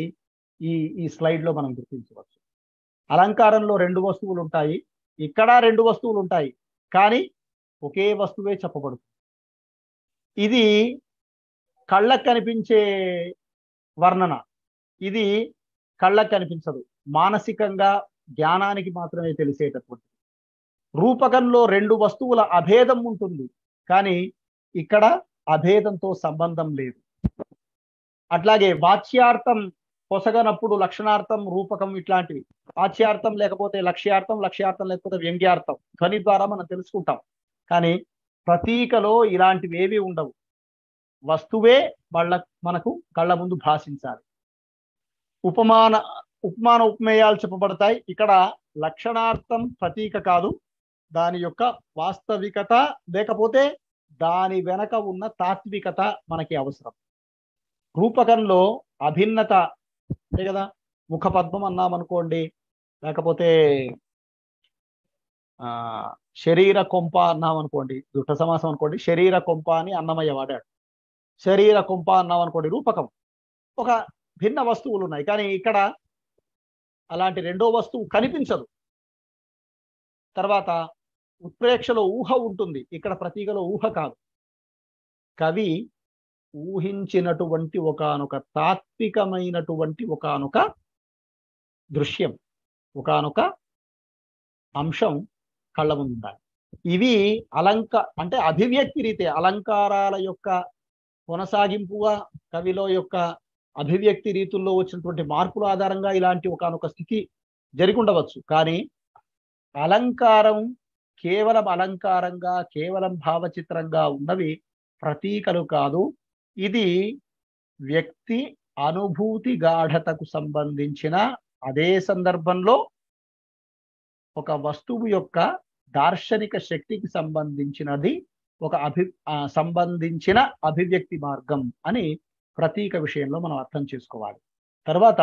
ఈ స్లైడ్ లో మనం గుర్తించవచ్చు. అలంకారంలో 2 వస్తువులు ఉంటాయి, ఇక్కడ 2 వస్తువులు ఉంటాయి, కానీ ఒకే వస్తువే చెప్పబడుతుంది. ఇది కళ్ళకు కనిపించే వర్ణన, ఇది కళ్ళకు కనిపించదు, మానసికంగా జ్ఞానానికి మాత్రమే తెలిసేటటువంటి. రూపకంలో 2 వస్తువుల అభేదం ఉంటుంది, కానీ ఇక్కడ అభేదంతో సంబంధం లేదు. అట్లాగే వాచ్యార్థం పొసగనప్పుడు లక్షణార్థం, రూపకం ఇట్లాంటివి. వాచ్యార్థం లేకపోతే లక్ష్యార్థం, లక్ష్యార్థం లేకపోతే వ్యంగ్యార్థం ధ్వని ద్వారా మనం తెలుసుకుంటాం. కానీ ప్రతీకలో ఇలాంటివి ఏవి ఉండవు. వస్తువే మనకు కళ్ళ ముందు భాషించాలి. ఉపమాన ఉపమేయాలు చెప్పబడతాయి. ఇక్కడ లక్షణార్థం ప్రతీక కాదు, దాని యొక్క వాస్తవికత లేకపోతే దాని వెనక ఉన్న తాత్వికత మనకి అవసరం. రూపకంలో అభిన్నత అంతే కదా, ముఖపద్మం అన్నామనుకోండి, లేకపోతే శరీర కొంప అన్నామనుకోండి, దుట్ట సమాసం అనుకోండి, శరీర కొంప అని అన్నమయ్య వాడాడు. శరీర కొంప అన్నామనుకోండి, రూపకం. ఒక భిన్న వస్తువులు ఉన్నాయి, కానీ ఇక్కడ అలాంటి రెండో వస్తువు కనిపించదు. తర్వాత ఉత్ప్రేక్షలో ఊహ ఉంటుంది, ఇక్కడ ప్రతీకలో ఊహ కాదు. కవి ఊహించినటువంటి ఒకానొక తాత్వికమైనటువంటి ఒకానొక దృశ్యం, ఒకానొక అంశం కళ్ళ ముందు ఉండాలి. ఇవి అంటే అభివ్యక్తి రీతి అలంకారాల యొక్క కొనసాగింపుగా కవిలో యొక్క అభివ్యక్తి రీతుల్లో వచ్చినటువంటి మార్పుల ఆధారంగా ఇలాంటి ఒకానొక స్థితి జరిగి ఉండవచ్చు. కానీ అలంకారం కేవలం అలంకారంగా, కేవలం భావచిత్రంగా ఉన్నవి ప్రతీకలు కాదు. ఇది వ్యక్తి అనుభూతి గాఢతకు సంబంధించిన, అదే సందర్భంలో ఒక వస్తువు యొక్క దార్శనిక శక్తికి సంబంధించినది, ఒక సంబంధించిన అభివ్యక్తి మార్గం అని ప్రతీక విషయంలో మనం అర్థం చేసుకోవాలి. తర్వాత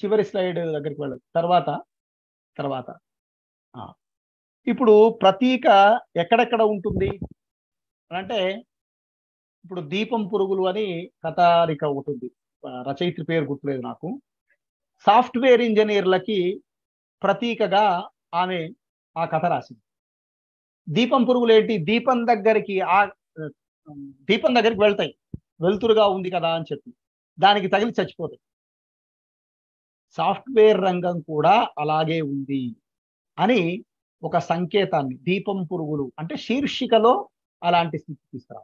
చివరి స్లైడ్ దగ్గరికి వెళ్ళదు. తర్వాత ఇప్పుడు ప్రతీక ఎక్కడెక్కడ ఉంటుంది అంటే, ఇప్పుడు దీపం పురుగులు అని కథారిక ఉంటుంది, రచయిత్రి పేరు గుర్తులేదు నాకు. సాఫ్ట్వేర్ ఇంజనీర్లకి ప్రతీకగా ఆమె ఆ కథ రాసింది. దీపం పురుగులు ఏంటి, దీపం దగ్గరికి వెళ్తాయి, వెలుతురుగా ఉంది కదా అని చెప్పి దానికి తగిలి చచ్చిపోతాయి. సాఫ్ట్వేర్ రంగం కూడా అలాగే ఉంది అని ఒక సంకేతాన్ని, దీపం పురుగులు అంటే శీర్షికలో అలాంటి స్థితి తీసుకురా.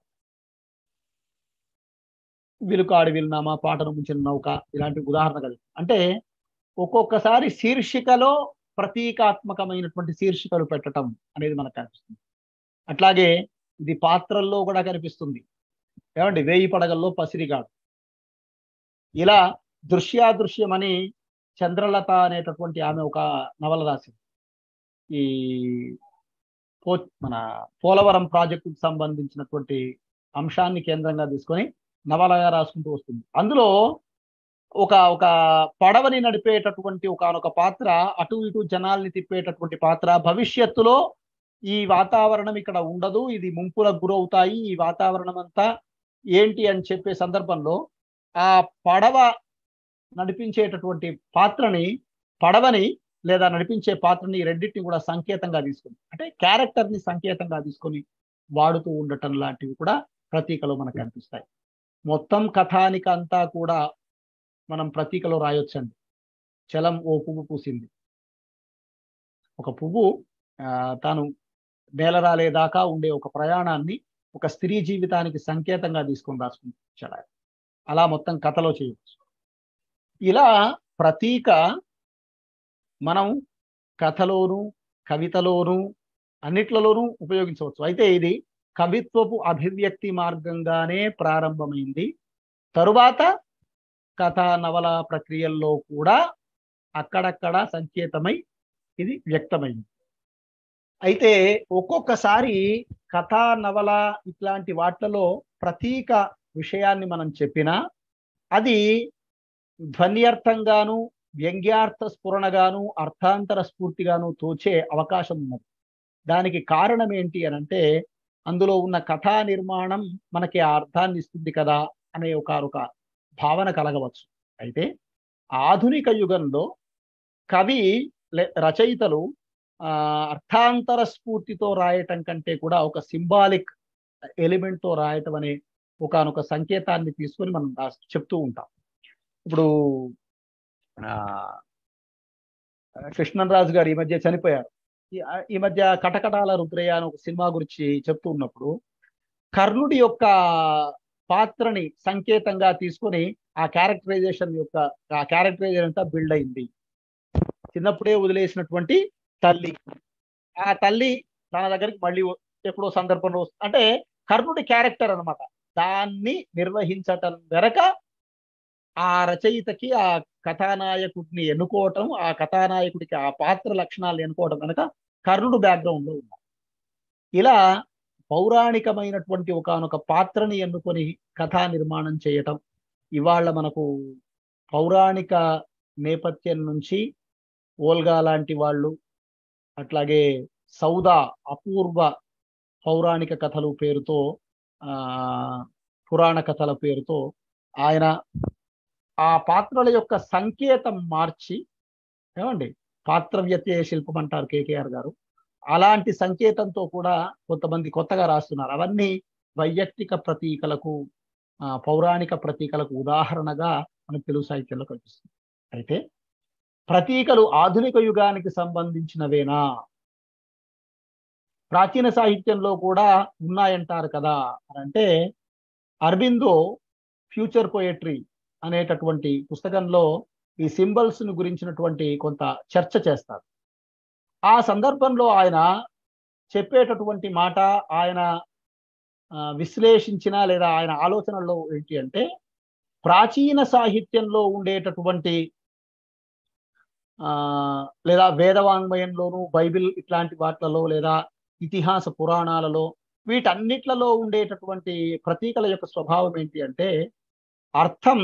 విలుకాడి విలునామా, పాటను ముంచిన నౌక ఇలాంటి ఉదాహరణ కలిగి. అంటే ఒక్కొక్కసారి శీర్షికలో ప్రతీకాత్మకమైనటువంటి శీర్షికలు పెట్టడం అనేది మనకు కనిపిస్తుంది. అట్లాగే ఇది పాత్రల్లో కూడా కనిపిస్తుంది. ఏమండి, 1000 పడగల్లో పసిరిగాడు, ఇలా దృశ్యాదృశ్యమని చంద్రలత అనేటటువంటి ఆమె ఒక నవల రాసింది. ఈ మన పోలవరం ప్రాజెక్టుకు సంబంధించినటువంటి అంశాన్ని కేంద్రంగా తీసుకొని నవలగా రాసుకుంటూ వస్తుంది. అందులో ఒక ఒక పడవని నడిపేటటువంటి ఒక పాత్ర, అటు ఇటు జనాల్ని తిప్పేటటువంటి పాత్ర, భవిష్యత్తులో ఈ వాతావరణం ఇక్కడ ఉండదు, ఇది ముంపులకు గురవుతాయి, ఈ వాతావరణం అంతా ఏంటి అని చెప్పే సందర్భంలో ఆ పడవ నడిపించేటటువంటి పడవని లేదా నడిపించే పాత్రని రెండింటిని కూడా సంకేతంగా తీసుకుని, అంటే క్యారెక్టర్ని సంకేతంగా తీసుకొని వాడుతూ ఉండటం లాంటివి కూడా ప్రతీకలో మనకు కనిపిస్తాయి. మొత్తం కథానిక అంతా కూడా మనం ప్రతీకలో రాయొచ్చండి. చలం ఓ పువ్వు పూసింది. ఒక పువ్వు తాను నేల రాలేదాకా ఉండే ఒక ప్రయాణాన్ని ఒక స్త్రీ జీవితానికి సంకేతంగా తీసుకొని రాసుకుంటాడు. అలా మొత్తం కథలో చేయవచ్చు. ఇలా ప్రతీక మనం కథలోను, కవితలోను, అన్నిట్లలోనూ ఉపయోగించవచ్చు. అయితే ఇది కవిత్వపు అభివ్యక్తి మార్గంగానే ప్రారంభమైంది. తరువాత కథా నవల ప్రక్రియల్లో కూడా అక్కడక్కడ సంకేతమై ఇది వ్యక్తమైంది. అయితే ఒక్కొక్కసారి కథా నవల ఇట్లాంటి వాటిలలో ప్రతీక విషయాన్ని మనం చెప్పినా అది ధ్వన్యార్థంగాను, వ్యంగ్యార్థ స్ఫురణగాను, అర్థాంతర స్ఫూర్తిగాను తోచే అవకాశం ఉన్నది. దానికి కారణం ఏంటి అని అంటే, అందులో ఉన్న కథా నిర్మాణం మనకి ఆ అర్థాన్ని ఇస్తుంది కదా అనే ఒక భావన కలగవచ్చు. అయితే ఆధునిక యుగంలో కవి రచయితలు అర్థాంతర స్ఫూర్తితో రాయటం కంటే కూడా ఒక సింబాలిక్ ఎలిమెంట్తో రాయటం అనే ఒక సంకేతాన్ని తీసుకొని మనం చెప్తూ ఉంటాం. ఇప్పుడు కృష్ణరాజు గారు ఈ మధ్య చనిపోయారు. ఈ మధ్య కటకటాల రుద్రయ్య అని ఒక సినిమా గురించి చెప్తూ ఉన్నప్పుడు కర్ణుడి యొక్క పాత్రని సంకేతంగా తీసుకొని ఆ క్యారెక్టరైజేషన్ అంతా బిల్డ్ అయింది. చిన్నప్పుడే వదిలేసినటువంటి తల్లి, ఆ తల్లి తన దగ్గరికి మళ్ళీ ఎప్పుడో సందర్భంలో అంటే కర్ణుడి క్యారెక్టర్ అన్నమాట. దాన్ని నిర్వహించటం వెనక ఆ రచయితకి ఆ కథానాయకుడిని ఎన్నుకోవటం, ఆ కథానాయకుడికి ఆ పాత్ర లక్షణాలు ఎన్నుకోవడం వెనక కర్ణుడు బ్యాక్గ్రౌండ్ లో ఉన్నారు. ఇలా పౌరాణికమైనటువంటి ఒకనొక పాత్రని ఎన్నుకొని కథా నిర్మాణం చేయటం ఇవాళ మనకు పౌరాణిక నేపథ్యం నుంచి ఓల్గా లాంటి వాళ్ళు, అట్లాగే సౌదా అపూర్వ పౌరాణిక కథలు పేరుతో, పురాణ కథల పేరుతో ఆయన ఆ పాత్రల యొక్క సంకేతం మార్చి, ఏమండి పాత్ర వ్యత్యయ శిల్పం అంటారు కేకేఆర్ గారు, అలాంటి సంకేతంతో కూడా కొంతమంది కొత్తగా రాస్తున్నారు. అవన్నీ వైయక్తిక ప్రతీకలకు, పౌరాణిక ప్రతీకలకు ఉదాహరణగా మన తెలుగు సాహిత్యంలో కనిపిస్తుంది. అయితే ప్రతీకలు ఆధునిక యుగానికి సంబంధించినవేనా, ప్రాచీన సాహిత్యంలో కూడా ఉన్నాయంటారు కదా అని అంటే, అరబిందో ఫ్యూచర్ పోయట్రీ అనేటటువంటి పుస్తకంలో ఈ సింబల్స్ ను గురించినటువంటి కొంత చర్చ చేస్తారు. ఆ సందర్భంలో ఆయన చెప్పేటటువంటి మాట, ఆయన విశ్లేషించిన లేదా ఆయన ఆలోచనల్లో ఏంటి అంటే, ప్రాచీన సాహిత్యంలో ఉండేటటువంటి లేదా వేదవాంగ్మయంలోను, బైబిల్ ఇట్లాంటి వాటిలలో, లేదా ఇతిహాస పురాణాలలో, వీటన్నిట్లలో ఉండేటటువంటి ప్రతీకల యొక్క స్వభావం ఏంటి అంటే, అర్థం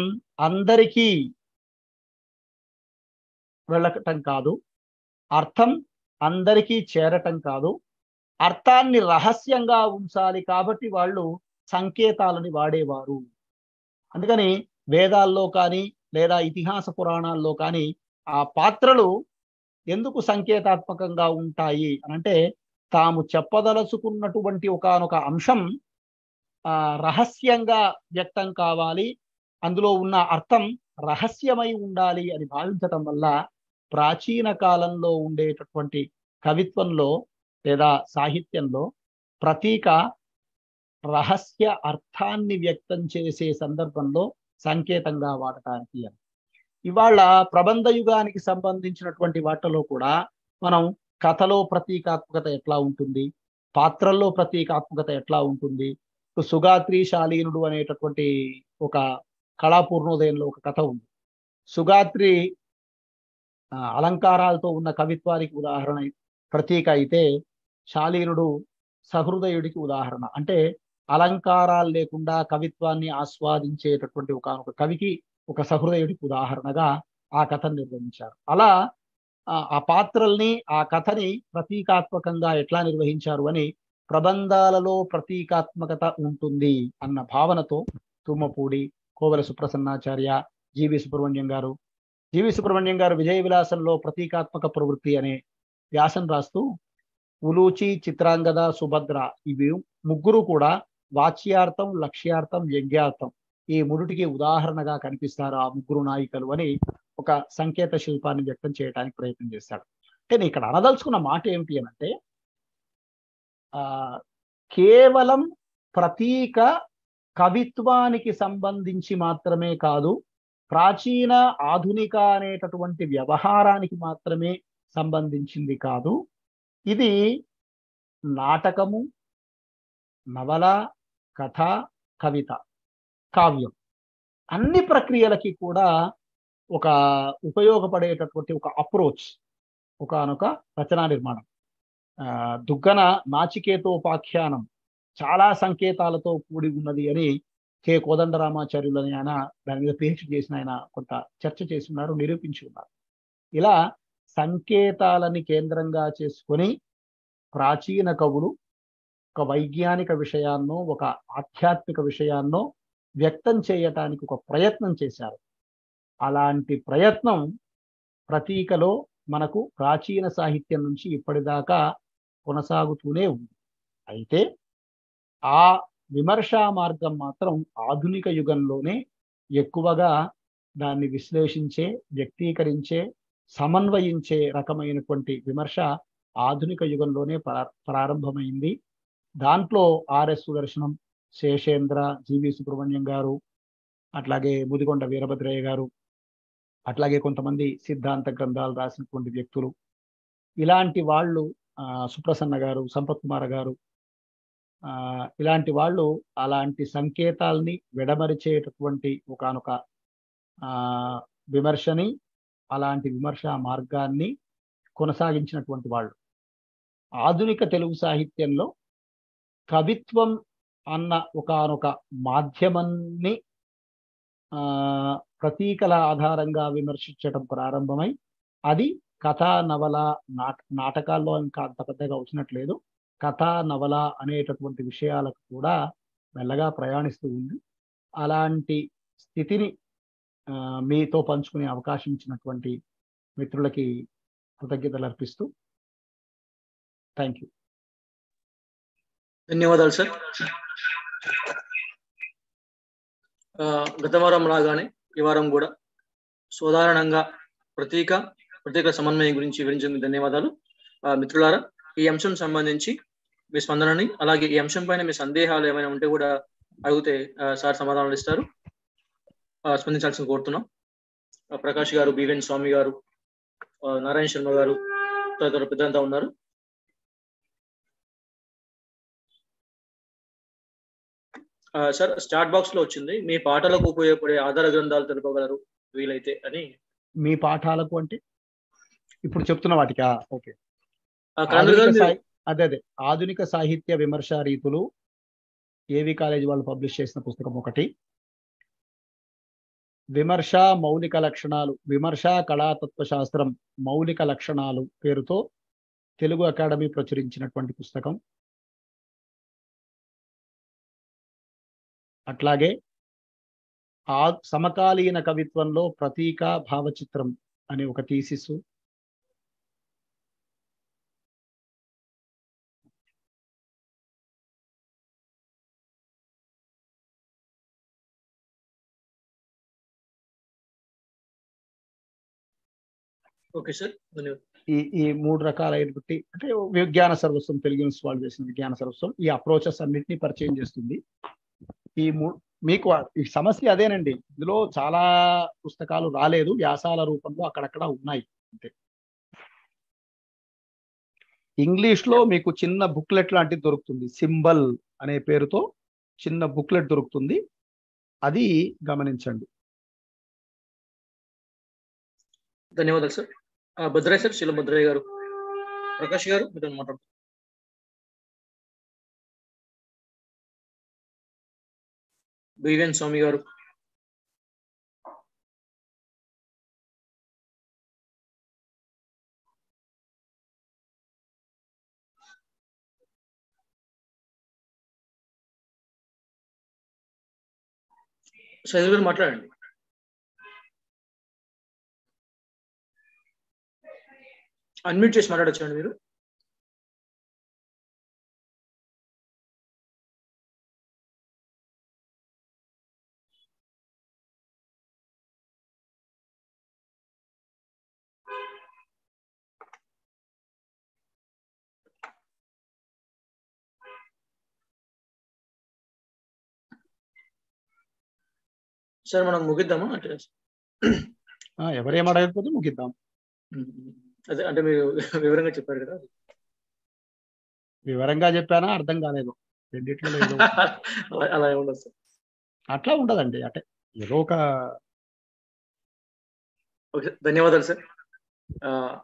అందరికీ వెళ్ళటం కాదు, అర్థం అందరికీ చేరటం కాదు, అర్థాన్ని రహస్యంగా ఉంచాలి కాబట్టి వాళ్ళు సంకేతాలని వాడేవారు. అందుకని వేదాల్లో కానీ లేదా ఇతిహాస పురాణాల్లో కానీ ఆ పాత్రలు ఎందుకు సంకేతాత్మకంగా ఉంటాయి అనంటే, తాము చెప్పదలుచుకున్నటువంటి ఒకానొక అంశం రహస్యంగా వ్యక్తం కావాలి, అందులో ఉన్న అర్థం రహస్యమై ఉండాలి అని భావించటం వల్ల ప్రాచీన కాలంలో ఉండేటటువంటి కవిత్వంలో లేదా సాహిత్యంలో ప్రతీక రహస్య అర్థాన్ని వ్యక్తం చేసే సందర్భంలో సంకేతంగా వాడటానికి. ఇవాళ ప్రబంధ యుగానికి సంబంధించినటువంటి వాటిలో కూడా మనం కథలో ప్రతీకాత్మకత ఎట్లా ఉంటుంది, పాత్రల్లో ప్రతీకాత్మకత ఎట్లా ఉంటుంది, సుగాత్రి శాలీనుడు అనేటటువంటి ఒక కళాపూర్ణోదయంలో ఒక కథ ఉంది. సుగాత్రి అలంకారాలతో ఉన్న కవిత్వానికి ఉదాహరణ ప్రతీక అయితే, శాలీనుడు సహృదయుడికి ఉదాహరణ. అంటే అలంకారాలు లేకుండా కవిత్వాన్ని ఆస్వాదించేటటువంటి ఒక కవికి, ఒక సహృదయుడికి ఉదాహరణగా ఆ కథను నిర్వహించారు. అలా ఆ పాత్రల్ని, ఆ కథని ప్రతీకాత్మకంగా ఎట్లా నిర్వహించారు అని, ప్రబంధాలలో ప్రతీకాత్మకత ఉంటుంది అన్న భావనతో తుమ్మపూడి, కోవెల సుప్రసన్నాచార్య, జీవి సుబ్రహ్మణ్యం గారు విజయ విలాసంలో ప్రతీకాత్మక ప్రవృత్తి అనే వ్యాసం రాస్తూ, ఉలూచి, చిత్రాంగద, సుభద్ర ఇవి ముగ్గురు కూడా వాచ్యార్థం, లక్ష్యార్థం, యజ్ఞార్థం ఈ మూడిటికి ఉదాహరణగా కనిపిస్తారు ఆ ముగ్గురు నాయికలు అని ఒక సంకేత శిల్పాన్ని వ్యక్తం చేయడానికి ప్రయత్నం చేశాడు. అంటే నేను ఇక్కడ అనదలుచుకున్న మాట ఏమిటి అని అంటే, కేవలం ప్రతీక కవిత్వానికి సంబంధించి మాత్రమే కాదు, ప్రాచీన ఆధునిక అనేటటువంటి వ్యవహారానికి మాత్రమే సంబంధించింది కాదు. ఇది నాటకము, నవల, కథ, కవిత, కావ్యం అన్ని ప్రక్రియలకి కూడా ఒక ఉపయోగపడేటటువంటి ఒక అప్రోచ్, ఒకనొక రచనా నిర్మాణం. దుగ్గన నాచికేతోపాఖ్యానం చాలా సంకేతాలతో కూడి ఉన్నది అని కె కోదండరామాచార్యులు అని ఆయన దాని మీద పిహెచ్డి చేసిన ఆయన కొంత చర్చ చేసి ఉన్నారు, నిరూపించి ఉన్నారు. ఇలా సంకేతాలని కేంద్రంగా చేసుకొని ప్రాచీన కవులు ఒక వైజ్ఞానిక విషయాన్నో, ఒక ఆధ్యాత్మిక విషయాన్నో వ్యక్తం చేయటానికి ఒక ప్రయత్నం చేశారు. అలాంటి ప్రయత్నం ప్రతీకలో మనకు ప్రాచీన సాహిత్యం నుంచి ఇప్పటిదాకా కొనసాగుతూనే ఉంది. అయితే ఆ విమర్శా మార్గం మాత్రం ఆధునిక యుగంలోనే ఎక్కువగా దాన్ని విశ్లేషించే, వ్యక్తీకరించే, సమన్వయించే రకమైనటువంటి విమర్శ ఆధునిక యుగంలోనే ప్రారంభమైంది. దాంట్లో ఆర్ఎస్ సుదర్శనం, శేషేంద్ర, జీవి సుబ్రహ్మణ్యం గారు, అట్లాగే ముదిగొండ వీరభద్రయ్య గారు, అట్లాగే కొంతమంది సిద్ధాంత గ్రంథాలు రాసినటువంటి వ్యక్తులు, ఇలాంటి వాళ్ళు, సుప్రసన్న గారు, సంపత్ కుమార్ గారు, ఇలాంటి వాళ్ళు అలాంటి సంకేతాల్ని విడమరిచేటటువంటి ఒకనొక విమర్శని, అలాంటి విమర్శా మార్గాన్ని కొనసాగించినటువంటి వాళ్ళు. ఆధునిక తెలుగు సాహిత్యంలో కవిత్వం అన్న ఒకనొక మాధ్యమాన్ని ప్రతీకల ఆధారంగా విమర్శించడం ప్రారంభమై, అది కథా, నవల, నాటకాల్లో ఇంకా అంత పెద్దగా వచ్చినట్లేదు, కథా, నవల అనేటటువంటి విషయాలకు కూడా మెల్లగా ప్రయాణిస్తూ ఉంది. అలాంటి స్థితిని మీతో పంచుకునే అవకాశం ఇచ్చినటువంటి మిత్రులకి కృతజ్ఞతలు అర్పిస్తూ థ్యాంక్ యూ. ధన్యవాదాలు సార్. గత వారం లాగానే ఈ వారం కూడా సాధారణంగా ప్రత్యేక సమన్వయం గురించి వివరించేందుకు ధన్యవాదాలు. మిత్రులారా, ఈ అంశం సంబంధించి మీ స్పందనని, అలాగే ఈ అంశం పైన మీ సందేహాలు ఏమైనా ఉంటే కూడా అడిగితే సార్ సమాధానాలు ఇస్తారు. స్పందించాల్సిన కోరుతున్నాం. ప్రకాష్ గారు, బివెన్ స్వామి గారు, నారాయణ శర్మ గారు తదితర పెద్దంతా ఉన్నారు. సార్, స్టార్ట్ బాక్స్ లో వచ్చింది, మీ పాఠాలకు ఉపయోగపడే ఆధార గ్రంథాలు తెలుపగలరు వీలైతే అని. మీ పాఠాలకు అంటే ఇప్పుడు చెప్తున్న వాటికా? ఓకే. అదే ఆధునిక సాహిత్య విమర్శ రీతులు ఏవి కాలేజీ వాళ్ళు పబ్లిష్ చేసిన పుస్తకం ఒకటి, విమర్శ మౌలిక లక్షణాలు, విమర్శ కళాతత్వ శాస్త్రం మౌలిక లక్షణాలు పేరుతో తెలుగు అకాడమీ ప్రచురించినటువంటి పుస్తకం. అట్లాగే సమకాలీన కవిత్వంలో ప్రతీక భావచిత్రం అనే ఒక థీసిస్, ఓకే సార్, ఈ మూడు రకాలైనటువంటి, అంటే విజ్ఞాన సర్వస్వం, తెలుగు న్యూస్ వాళ్ళు చేసిన విజ్ఞాన సర్వస్వం ఈ అప్రోచెస్ అన్నింటినీ పరిచయం చేస్తుంది. మీకు ఈ సమస్య అదేనండి, ఇందులో చాలా పుస్తకాలు రాలేదు, వ్యాసాల రూపంలో అక్కడక్కడ ఉన్నాయి అంతే. ఇంగ్లీష్ లో మీకు చిన్న బుక్లెట్ లాంటిది దొరుకుతుంది, సింబల్ అనే పేరుతో చిన్న బుక్లెట్ దొరుకుతుంది. అది గమనించండి. ధన్యవాదాలు సార్. భద్రయ్య సార్, శీలం భద్రయ్య గారు, ప్రకాష్ గారు మీతో మాట్లాడుతున్నారు. బివిఎన్ స్వామి గారు, సైదుల్ గారు మాట్లాడండి. అన్మ్యూట్ చేసి మాట్లాడొచ్చండి మీరు. సార్ మనం ముగిద్దామా అంటే? ఎవరేం అడగకపోతే ముగిద్దాం. అదే అంటే మీరు వివరంగా చెప్పారు కదా. వివరంగా చెప్పానా అర్థం కాలేదు రెండిట్లో లేదు. అలా ఉండదు సార్. అట్లా ఉండదండి. అంటే ఏదో ఒక. ఓకే, ధన్యవాదాలు సార్.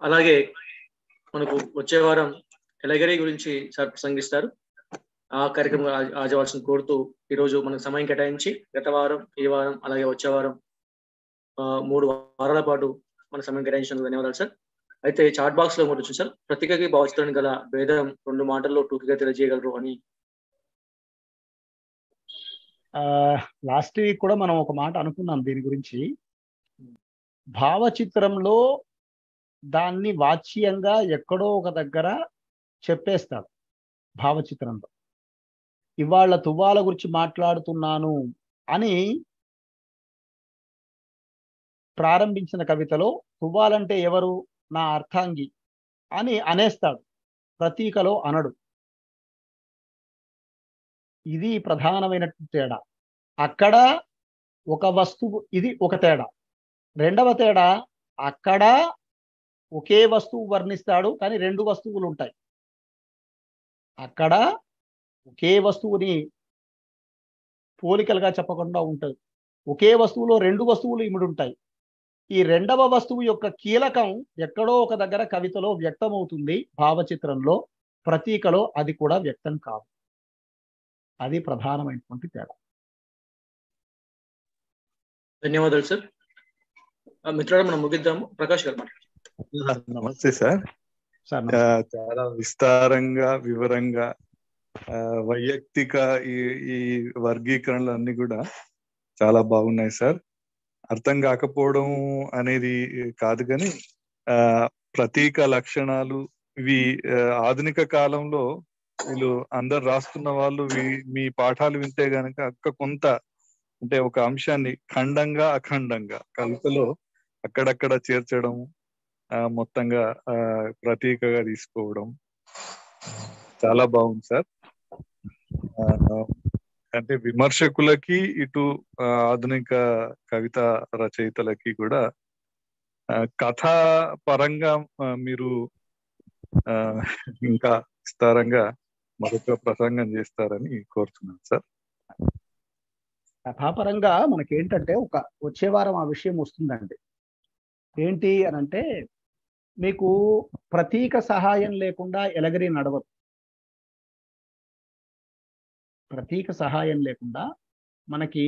అలాగే మనకు వచ్చే వారం ఎలగరి గురించి సార్ ప్రసంగిస్తారు. ఆ కార్యక్రమం ఆజవాల్సిన కోరుతూ ఈరోజు మనకు సమయం కేటాయించి గత వారం, ఈ వారం, అలాగే వచ్చే వారం 3 వారాల పాటు మన సమయం కేటాయించినందుకు ధన్యవాదాలు సార్. అయితే చాట్ బాక్స్ లో ఒకటి వచ్చింది సార్, ప్రతీకకి భావచిత్రానికి గల భేదం 2 మాటల్లో టూకీగా తెలియజేయగలరు అని. లాస్ట్ వీక్ కూడా మనం ఒక మాట అనుకున్నాం దీని గురించి. భావచిత్రంలో దాన్ని వాచ్యంగా ఎక్కడో ఒక దగ్గర చెప్పేస్తాడు. భావచిత్రంలో ఇవాళ తువ్వాల గురించి మాట్లాడుతున్నాను అని ప్రారంభించిన కవితలో తువ్వాలంటే ఎవరు, నా అర్థాంగి అని అనేస్తాడు, ప్రతీకలో అనడు. ఇది ప్రధానమైన తేడా. అక్కడ ఒక వస్తువు, ఇది ఒక తేడా. రెండవ తేడా, అక్కడ ఒకే వస్తువు వర్ణిస్తాడు కానీ 2 వస్తువులు ఉంటాయి. అక్కడ ఒకే వస్తువుని పోలికలుగా చెప్పకుండా ఉంటుంది. ఒకే వస్తువులో 2 వస్తువులు ఇమిడి ఉంటాయి. ఈ రెండవ వస్తువు యొక్క కీలకం ఎక్కడో ఒక దగ్గర కవితలో వ్యక్తమవుతుంది, భావచిత్రంలో. ప్రతీకలో అది కూడా వ్యక్తం కాదు. అది ప్రధానమైనటువంటి తేడా. ధన్యవాదాలు సార్. మిత్రులు మనం ముగిద్దాము. ప్రకాష్ గారు మాట్లాడండి. నమస్తే సార్. చాలా విస్తారంగా, వివరంగా, వైయక్తిక ఈ వర్గీకరణలు అన్ని కూడా చాలా బాగున్నాయి సార్. అర్థం కాకపోవడం అనేది కాదు, కానీ ప్రతీక లక్షణాలు ఇవి ఆధునిక కాలంలో వీళ్ళు అందరు రాస్తున్న వాళ్ళు మీ పాఠాలు వింటే గనక కొంత అంటే ఒక అంశాన్ని ఖండంగా అఖండంగా కవితలో అక్కడక్కడ చేర్చడం, మొత్తంగా ప్రతీకగా తీసుకోవడం చాలా బాగుంది సార్. అంటే విమర్శకులకి, ఇటు ఆధునిక కవిత రచయితలకి కూడా కథా పరంగా మీరు ఇంకా విస్తారంగా మరొక ప్రసంగం చేస్తారని కోరుతున్నాను సార్. కథాపరంగా మనకేంటంటే వచ్చే వారం ఆ విషయం వస్తుందండి. ఏంటి అని అంటే, మీకు ప్రతీక సహాయం లేకుండా ఎలగరి నడవదు. ప్రతీక సహాయం లేకుండా మనకి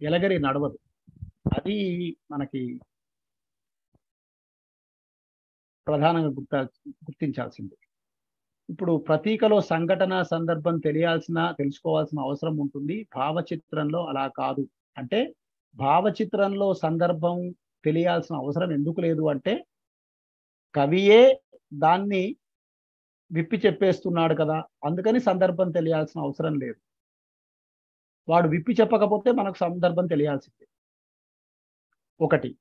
ఎలగరి నడవదు. అది మనకి ప్రధానంగా గుర్తించాల్సింది. ఇప్పుడు ప్రతీకలో సంఘటన, సందర్భం తెలుసుకోవాల్సిన అవసరం ఉంటుంది. భావచిత్రంలో అలా కాదు. అంటే భావచిత్రంలో సందర్భం తెలియాల్సిన అవసరం ఎందుకు లేదు అంటే, కవియే దాన్ని విప్పి చెప్పేస్తున్నాడు కదా, అందుకని సందర్భం తెలియాల్సిన అవసరం లేదు. వాడు విప్పి చెప్పకపోతే మనకు సందర్భం తెలియాల్సిందే. ఒకటి.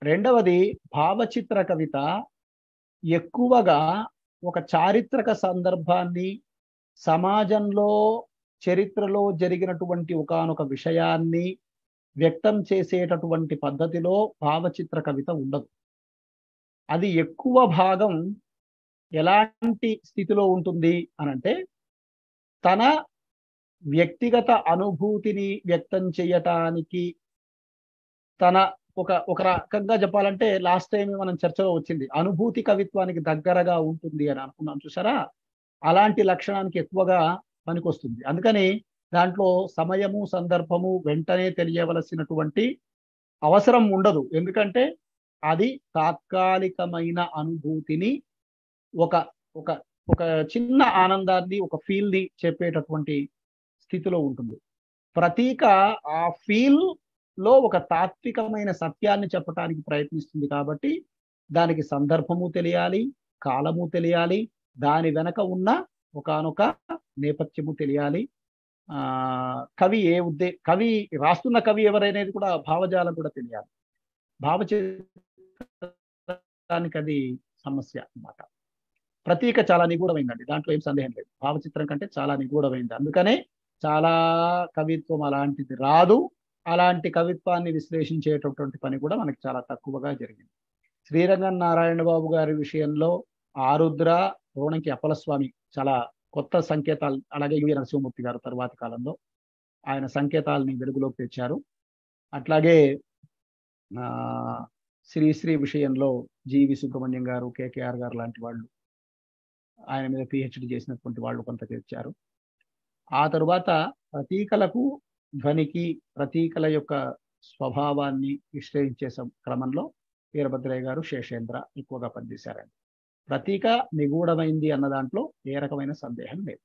రెండవది, భావచిత్ర కవిత ఎక్కువగా ఒక చారిత్రక సందర్భాన్ని, సమాజంలో చరిత్రలో జరిగినటువంటి ఒకానొక విషయాన్ని వ్యక్తం చేసేటటువంటి పద్ధతిలో భావచిత్ర కవిత ఉండదు. అది ఎక్కువ భాగం ఎలాంటి స్థితిలో ఉంటుంది అనంటే, తన వ్యక్తిగత అనుభూతిని వ్యక్తం చేయటానికి తన ఒక రకంగా చెప్పాలంటే లాస్ట్ టైం మనం చర్చలో వచ్చింది, అనుభూతి కవిత్వానికి దగ్గరగా ఉంటుంది అని అనుకున్నాం చూసారా. అలాంటి లక్షణానికి ఎక్కువగా పనికొస్తుంది. అందుకని దాంట్లో సమయము సందర్భము వెంటనే తెలియవలసినటువంటి అవసరం ఉండదు. ఎందుకంటే అది తాత్కాలికమైన అనుభూతిని ఒక ఒక ఒక చిన్న ఆనందాన్ని ఒక ఫీల్ ని చెప్పేటటువంటి స్థితిలో ఉంటుంది. ప్రతీక ఆ ఫీల్ లో ఒక తాత్వికమైన సత్యాన్ని చెప్పడానికి ప్రయత్నిస్తుంది కాబట్టి దానికి సందర్భము తెలియాలి, కాలము తెలియాలి, దాని వెనక ఉన్న ఒకానొక నేపథ్యము తెలియాలి. కవి కవి రాస్తున్న కవి ఎవరైనది కూడా భావజాలం కూడా తెలియాలి. భావచిత్రానికి అది సమస్య అన్నమాట. ప్రతీక చాలా నిగూఢమైందండి, దాంట్లో ఏం సందేహం లేదు. భావచిత్రం కంటే చాలా నిగూఢమైంది. అందుకనే చాలా కవిత్వం అలాంటిది రాదు. అలాంటి కవిత్వాన్ని విశ్లేషించేటటువంటి పని కూడా మనకి చాలా తక్కువగా జరిగింది. శ్రీరంగం నారాయణ బాబు గారి విషయంలో ఆరుద్ర, రోణంకి అప్పలస్వామి చాలా కొత్త సంకేతాలు, అలాగే యువి నరసింహమూర్తి గారు తరువాతి కాలంలో ఆయన సంకేతాలని వెలుగులోకి తెచ్చారు. అట్లాగే శ్రీశ్రీ విషయంలో జీవి సుబ్రహ్మణ్యం గారు, కేకేఆర్ గారు లాంటి వాళ్ళు ఆయన మీద పిహెచ్డి చేసినటువంటి వాళ్ళు కొంత తెచ్చారు. ఆ తరువాత ప్రతీకలకు, ధ్వనికి, ప్రతీకల యొక్క స్వభావాన్ని విశ్లేషించే క్రమంలో వీరభద్రయ్య గారు, శేషేంద్ర ఎక్కువగా పనిచేశారండి. ప్రతీక నిగూఢమైంది అన్న దాంట్లో ఏ రకమైన సందేహం లేదు.